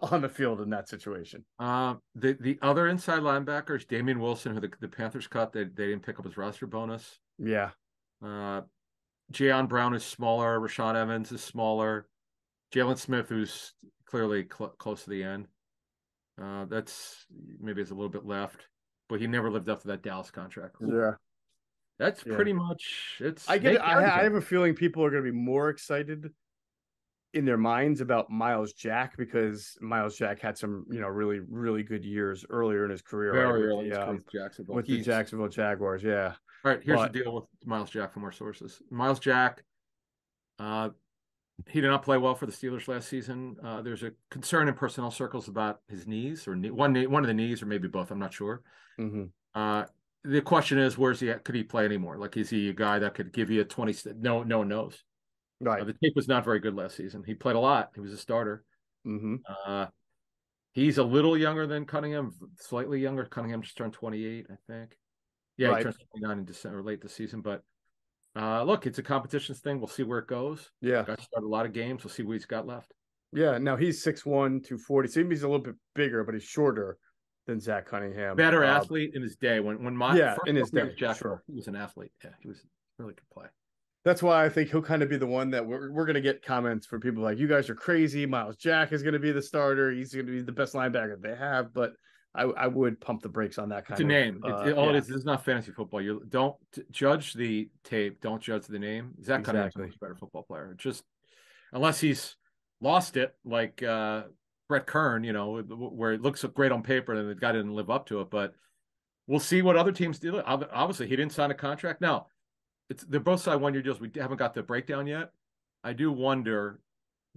on the field in that situation. The other inside linebackers, Damian Wilson, who the Panthers cut, they didn't pick up his roster bonus. Yeah. Jayon Brown is smaller. Rashaan Evans is smaller. Jalen Smith, who's clearly close to the end. That's maybe it's a little bit left, but he never lived up to that Dallas contract. Yeah. That's pretty much it's. I get it. I have a feeling people are going to be more excited in their minds about Myles Jack, because Myles Jack had some, you know, really, really good years earlier in his career. Very early in his career with the Jacksonville Jaguars. Yeah. All right. Here's the deal with Myles Jack from our sources. Myles Jack, he did not play well for the Steelers last season. There's a concern in personnel circles about his knees, or one of the knees, or maybe both. I'm not sure. The question is, where's he at? Could he play anymore? Like, is he a guy that could give you a 20? No one knows. Right. The tape was not very good last season. He played a lot. He was a starter. He's a little younger than Cunningham, slightly younger. Cunningham just turned 28, I think. Yeah, he turned 29 in December, late this season. But look, it's a competitions thing. We'll see where it goes. Yeah. Guys started a lot of games. We'll see what he's got left. Yeah. Now he's 6'1", 240. So he's a little bit bigger, but he's shorter than Zach Cunningham. Better athlete in his day. When in his day, Jack, sure, he was an athlete. Yeah, he was really could play. That's why I think he'll kind of be the one that we're going to get comments from people like, you guys are crazy. Myles Jack is going to be the starter. He's going to be the best linebacker they have. But I would pump the brakes on that kind of name. This is not fantasy football. You don't judge the tape. Don't judge the name. Zach Cunningham's a much better football player. Just unless he's lost it, like Brett Kern, you know, where it looks great on paper and the guy didn't live up to it. But we'll see what other teams do. Obviously, he didn't sign a contract. Now, they're both side 1-year deals. We haven't got the breakdown yet. I do wonder,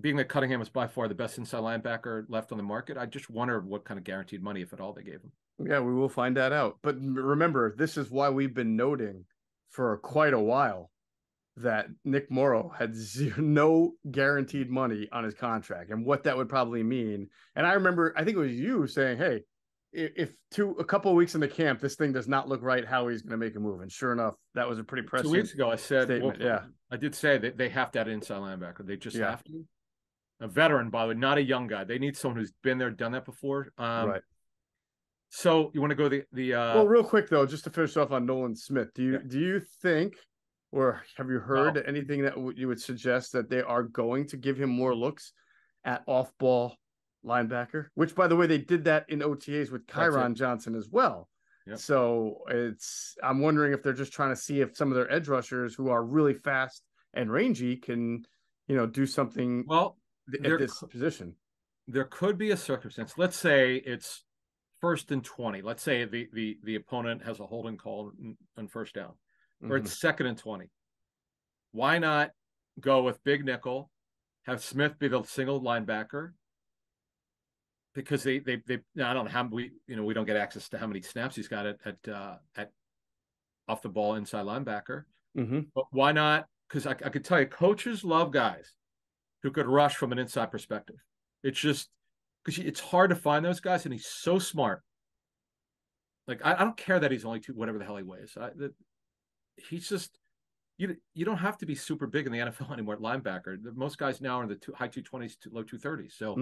being that Cunningham is by far the best inside linebacker left on the market, I just wonder what kind of guaranteed money, if at all, they gave him. Yeah, we will find that out. But remember, this is why we've been noting for quite a while that Nick Morrow had no guaranteed money on his contract and what that would probably mean. And I remember, I think it was you saying, hey, if a couple of weeks in the camp, this thing does not look right, how he's going to make a move. And sure enough, that was a pretty prescient 2 weeks ago, I said, statement. I did say that they have to add an inside linebacker. They just have to. A veteran, by the way, not a young guy. They need someone who's been there, done that before. Right. So you want to go well, real quick though, just to finish off on Nolan Smith, do you think, or have you heard anything that you would suggest that they are going to give him more looks at off-ball linebacker? Which, by the way, they did that in OTAs with Kyron Johnson as well. Yep. So I'm wondering if they're just trying to see if some of their edge rushers who are really fast and rangy can, do something Well, at this position. there could be a circumstance. Let's say it's 1st and 20. Let's say the opponent has a holding call on first down, or it's 2nd and 20. Why not go with big nickel, have Smith be the single linebacker? Because they I don't know how we don't get access to how many snaps he's got at off the ball inside linebacker. But why not? Because I could tell you, coaches love guys who could rush from an inside perspective. It's just because it's hard to find those guys, and he's so smart. Like I don't care that he's only whatever the hell he weighs. He's just you don't have to be super big in the NFL anymore at linebacker. Most guys now are in the high 220s to low 230s. So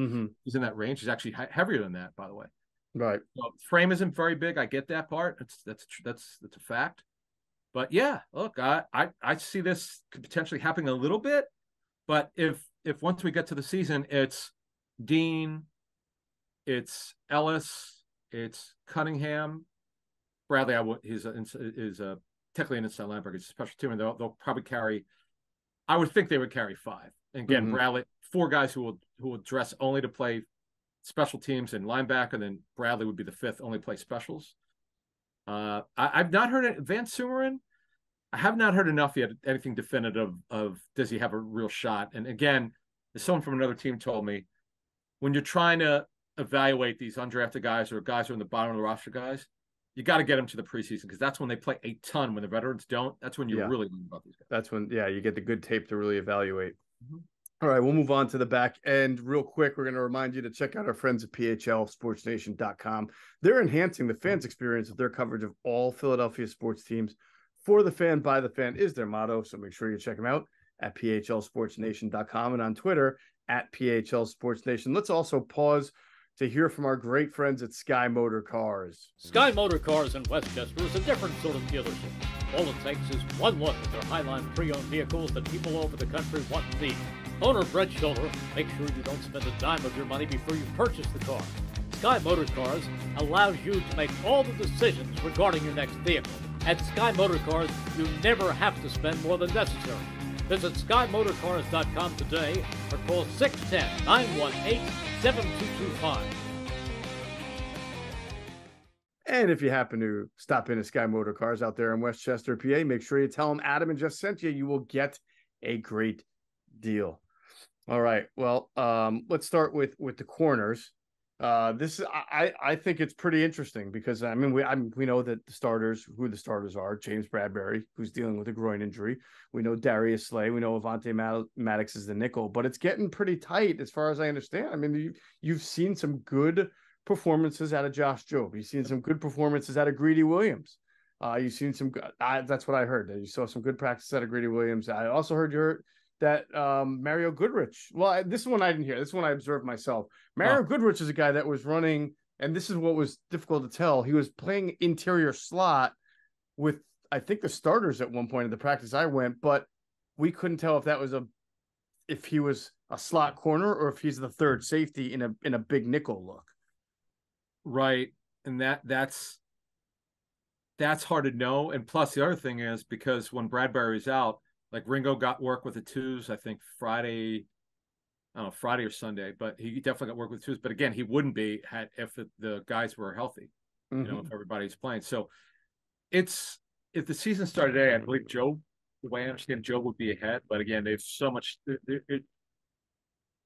he's in that range. He's actually heavier than that, by the way. Right. So frame isn't very big. I get that part. That's a fact. But yeah, look, I see this potentially happening a little bit. But if once we get to the season, it's Dean, it's Ellis, it's Cunningham, Bradley. He's a technically an inside linebacker, it's a special team, and they'll probably carry. I would think they would carry 5. And again, Bradley, 4 guys who will dress only to play special teams and linebacker. And then Bradley would be the 5th, only play specials. I've not heard Van Sumeren. I have not heard enough yet, anything definitive of does he have a real shot. And again, as someone from another team told me, when you're trying to evaluate these undrafted guys or guys who are in the bottom of the roster guys, you got to get them to the preseason because that's when they play a ton. When the veterans don't, that's when you're really learning about these guys. That's when, you get the good tape to really evaluate. All right, we'll move on to the back end real quick. We're going to remind you to check out our friends at PHLSportsNation.com. They're enhancing the fans' experience with their coverage of all Philadelphia sports teams. For the fan, by the fan is their motto, so make sure you check them out at PHLSportsNation.com and on Twitter at PHLSportsNation. Let's also pause to hear from our great friends at Sky Motor Cars. Sky Motor Cars in Westchester is a different sort of dealership. All it takes is one look at their Highline pre-owned vehicles that people over the country want and need. Owner Brett Schulter, make sure you don't spend a dime of your money before you purchase the car. Sky Motor Cars allows you to make all the decisions regarding your next vehicle. At Sky Motor Cars, you never have to spend more than necessary. Visit SkyMotorCars.com today or call 610-918-7225. And if you happen to stop in at Sky Motor Cars out there in Westchester, PA, make sure you tell them Adam and Jeff sent you. You will get a great deal. All right. Well, let's start with the corners. I think it's pretty interesting because we know that who the starters are. James Bradbury, who's dealing with a groin injury. We know Darius Slay. We know Avonte Maddox is the nickel, but it's getting pretty tight as far as I understand. I mean, you've seen some good performances out of Josh Jobe. You've seen some good performances out of Greedy Williams. You've seen some. That's what I heard. That you saw some good practice out of Greedy Williams. I also heard that Mario Goodrich. Well, this one I didn't hear. This one I observed myself. Mario Goodrich is a guy that was running, and this is what was difficult to tell. He was playing interior slot with, I think, the starters at one point in the practice I went, but we couldn't tell if he was a slot corner or if he's the third safety in a big nickel look. Right, and that's hard to know. And plus, the other thing is because when Bradbury's out, like Ringo got work with the 2s, I think Friday or Sunday, but he definitely got work with 2s. But again, he wouldn't be if the guys were healthy, if everybody's playing. So if the season started today, I believe Joe, the way I understand, Joe would be ahead. But again, there's so much.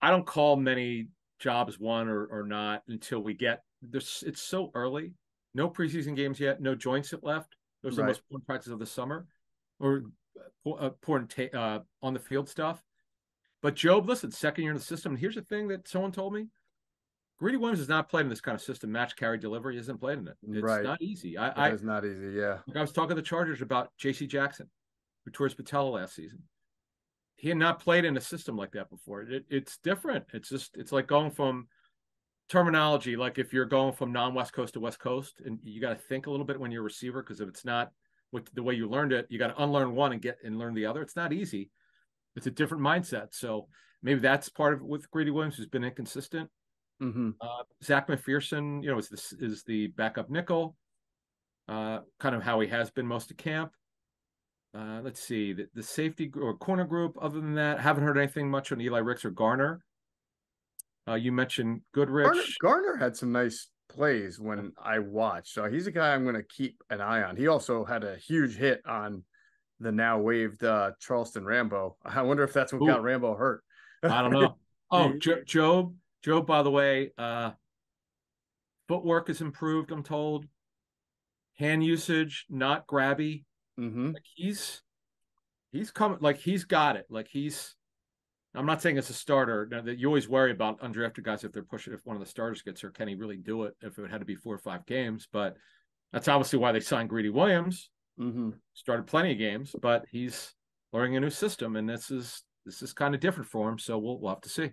I don't call many jobs won or not until we get this. It's so early. No preseason games yet. No joints left. Those are the most important practices of the summer, or important on the field stuff. But Job, listen, second year in the system. And here's the thing that someone told me: Greedy Williams has not played in this kind of system, match, carry, delivery. He hasn't played in it. It's not easy. It's not easy. Yeah. I was talking to the Chargers about J.C. Jackson, who tore his patella last season. He had not played in a system like that before. It's different. It's like going from terminology. Like if you're going from non-West Coast to West Coast, and you got to think a little bit when you're a receiver, because if it's not with the way you learned it, you got to unlearn one and learn the other. It's not easy. It's a different mindset. So maybe that's part of it with Greedy Williams, who's been inconsistent. Zach McPherson, is the backup nickel. kind of how he has been most of camp. Let's see, the safety or corner group. Other than that, haven't heard anything much on Eli Ricks or Garner. You mentioned Goodrich. Garner had some nice plays when I watched, so he's a guy I'm going to keep an eye on. He also had a huge hit on the now waived Charleston Rambo. I wonder if that's what got Rambo hurt. I don't know. Oh, Job, by the way, footwork is improved, I'm told. Hand usage, not grabby. Mm-hmm. Like he's coming, like he's got it. Like I'm not saying it's a starter. Now, that you always worry about undrafted guys if they're pushing, if one of the starters gets hurt, can he really do it if it had to be 4 or 5 games? But that's obviously why they signed Greedy Williams. Mm-hmm. Started plenty of games, but he's learning a new system, and this is kind of different for him. So we'll have to see.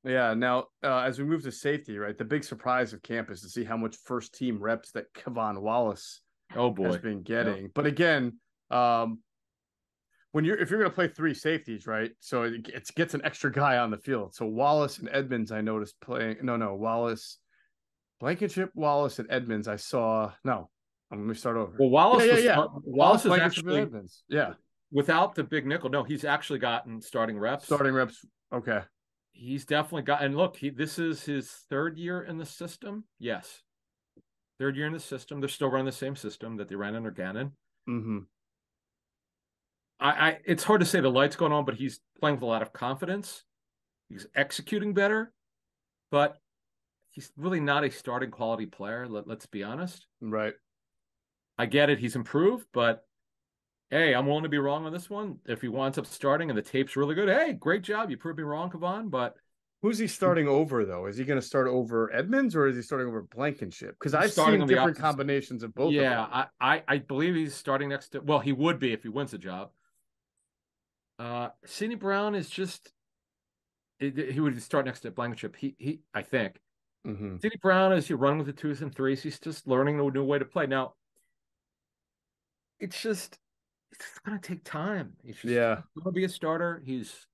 Yeah. Now, as we move to safety, right, the big surprise of camp is to see how much first team reps that Kevon Wallace has been getting. Yep. But again, if you're going to play 3 safeties, right? So it gets an extra guy on the field. So Wallace and Edmonds, I noticed playing. Wallace, Blankenship, Wallace, and Edmonds. I saw. No, let me start over. Well, Wallace, Wallace is actually Edmonds. Yeah, without the big nickel. No, he's actually gotten starting reps. Okay. He's definitely got. And look, this is his 3rd year in the system. Yes, 3rd year in the system. They're still running the same system that they ran under Gannon. Mm-hmm. It's hard to say the light's going on, but he's playing with a lot of confidence. He's executing better, but he's really not a starting quality player. Let's be honest. Right. I get it. He's improved, but hey, I'm willing to be wrong on this one. If he winds up starting and the tape's really good, hey, great job. You proved me wrong, Kevon. But who's he starting over, though? Is he going to start over Edmonds or is he starting over Blankenship? Because I've seen different combinations of both. Yeah, I believe he's starting next to. Well, he would be if he wins the job. Sidney Brown is just. He would start next to Blankenship. I think. Mm-hmm. Sidney Brown, as you run with the 2s and 3s, he's just learning a new way to play. Now, it's going to take time. He's going to be a starter. It's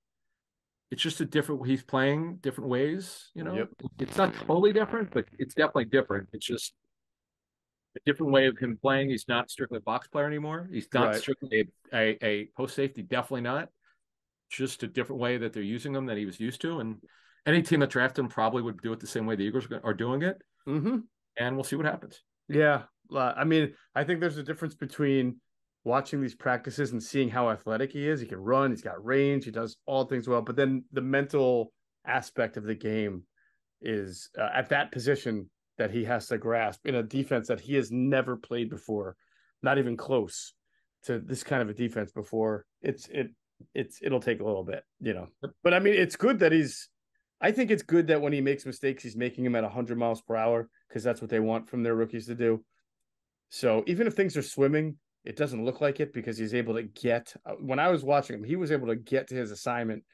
just he's playing different ways, Yep. It's not totally different, but it's definitely different. It's just a different way of him playing. He's not strictly a box player anymore. He's not strictly a post safety, definitely not. Just a different way that they're using him that he was used to. And any team that drafted him probably would do it the same way the Eagles are doing it. Mm-hmm. And we'll see what happens. Yeah. I mean, I think there's a difference between watching these practices and seeing how athletic he is. He can run, he's got range, he does all things well, but then the mental aspect of the game is at that position that he has to grasp in a defense that he has never played before, not even close to this kind of a defense before. It'll take a little bit, but I mean, it's good that I think it's good that when he makes mistakes, he's making them at 100 miles per hour because that's what they want from their rookies to do. So even if things are swimming, it doesn't look like it because he's able to get, when I was watching him, he was able to get to his assignment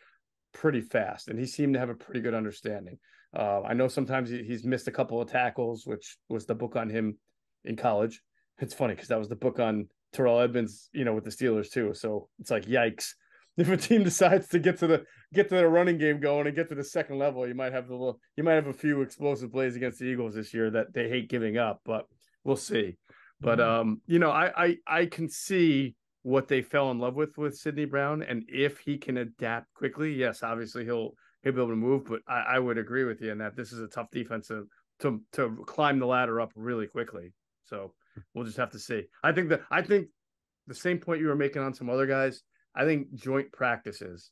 pretty fast and he seemed to have a pretty good understanding. I know sometimes he's missed a couple of tackles, which was the book on him in college. It's funny because that was the book on Terrell Edmonds, with the Steelers too. So it's like, yikes. If a team decides to get to the running game going and get to the second level, you might have a few explosive plays against the Eagles this year that they hate giving up, but we'll see. But I can see what they fell in love with Sidney Brown, and if he can adapt quickly, yes, obviously he'll be able to move. But I would agree with you in that this is a tough defense to climb the ladder up really quickly. So we'll just have to see. I think the same point you were making on some other guys. I think joint practices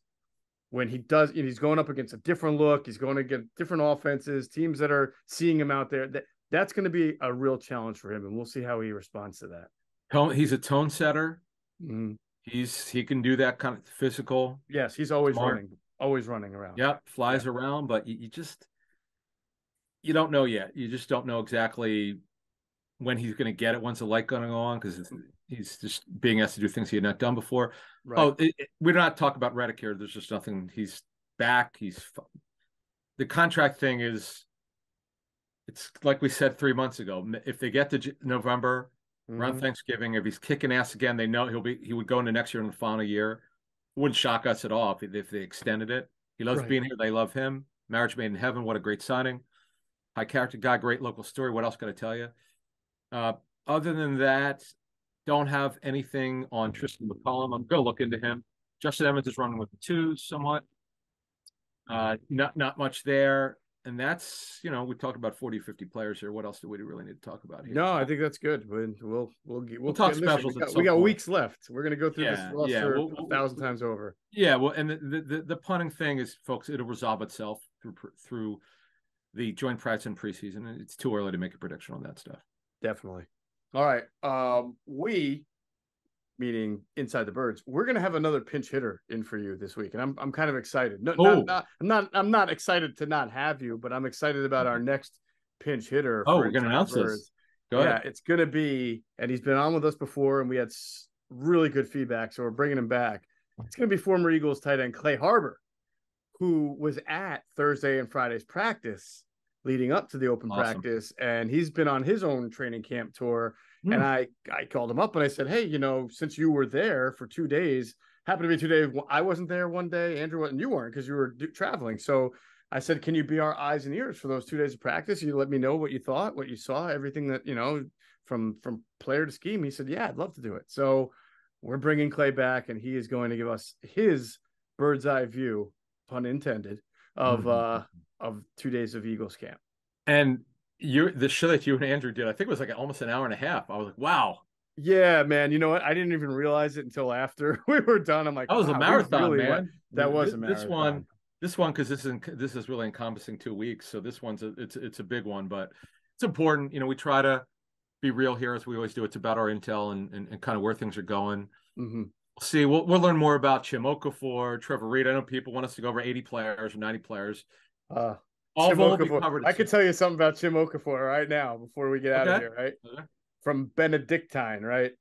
when he's going up against a different look, he's going to get different offenses, teams that are seeing him out there. That's going to be a real challenge for him, and we'll see how he responds to that. He's a tone setter. Mm-hmm. He can do that kind of physical. Yes, he's always running around. Yep, flies around, but you don't know yet. You just don't know exactly when he's going to get it. When's the light going on? Because he's just being asked to do things he had not done before. Right. We're not talking about Reddick here. There's just nothing. He's back. The contract thing is. It's like we said 3 months ago. If they get to November, around Thanksgiving, if he's kicking ass again, they know he would go into next year in the final year. It wouldn't shock us at all if they extended it. He loves being here. They love him. Marriage made in heaven. What a great signing. High character guy. Great local story. What else can I tell you? Other than that, don't have anything on Tristan McCollum. I'm going to look into him. Justin Evans is running with the twos somewhat. Not much there. And that's, we talked about 40, 50 players here. What else do we really need to talk about here? No, I think that's good. We'll talk listen, specials. We got weeks left. We're going to go through this roster we'll 1,000 times over. Yeah, well, and the punting thing is, folks, it'll resolve itself through the joint practice and preseason. And it's too early to make a prediction on that stuff. Definitely. All right. We, meaning Inside the Birds, we're gonna have another pinch hitter in for you this week, and I'm kind of excited. I'm not excited to not have you, but I'm excited about our next pinch hitter. We're gonna announce this. Go ahead. It's gonna be, and he's been on with us before, and we had really good feedback, so we're bringing him back. It's gonna be former Eagles tight end Clay Harbor, who was at Thursday and Friday's practice leading up to the open practice, and he's been on his own training camp tour. And I called him up and I said, hey, since you were there for 2 days, happened to be 2 days, I wasn't there one day, Andrew, and you weren't because you were traveling. So I said, can you be our eyes and ears for those 2 days of practice? You let me know what you thought, what you saw, everything that, from player to scheme. He said, yeah, I'd love to do it. So we're bringing Clay back, and he is going to give us his bird's eye view, pun intended, of 2 days of Eagles camp. And the show that you and Andrew did, I think it was like almost an hour and a half. I was like, wow. Yeah, man. You know what? I didn't even realize it until after we were done. I'm like, that was a marathon, man. That was a marathon. This one, because this is really encompassing 2 weeks. So this one's it's a big one, but it's important. We try to be real here, as we always do. It's about our intel and kind of where things are going. Mm-hmm. See, we'll learn more about Chim Okafor, Trevor Reed. I know people want us to go over 80 players or 90 players. I could tell you something about Chim Okafor right now before we get out of here, right? Okay. From Benedictine, right?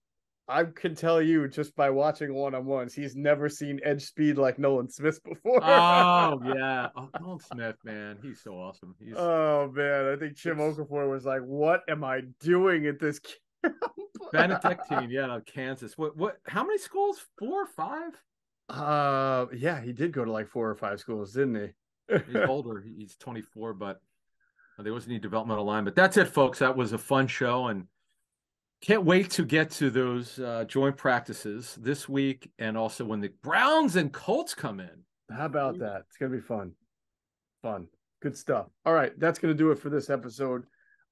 I can tell you just by watching one-on-ones, he's never seen edge speed like Nolan Smith before. Oh, yeah. Nolan Smith, man. He's so awesome. Oh, man. I think Chim Okafor was like, what am I doing at this camp? Benedictine, Kansas. What? How many schools? 4 or 5? Yeah, he did go to like 4 or 5 schools, didn't he? He's older. He's 24, but there wasn't any developmental line. But that's it, folks. That was a fun show, and can't wait to get to those joint practices this week, and also when the Browns and Colts come in. How about that? It's going to be fun. Good stuff. All right, that's going to do it for this episode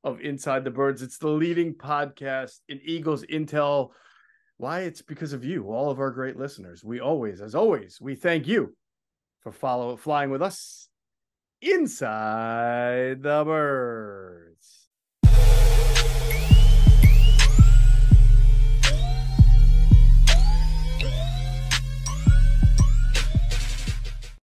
of Inside the Birds. It's the leading podcast in Eagles intel. Why? It's because of you, all of our great listeners. As always, we thank you for flying with us inside the bird.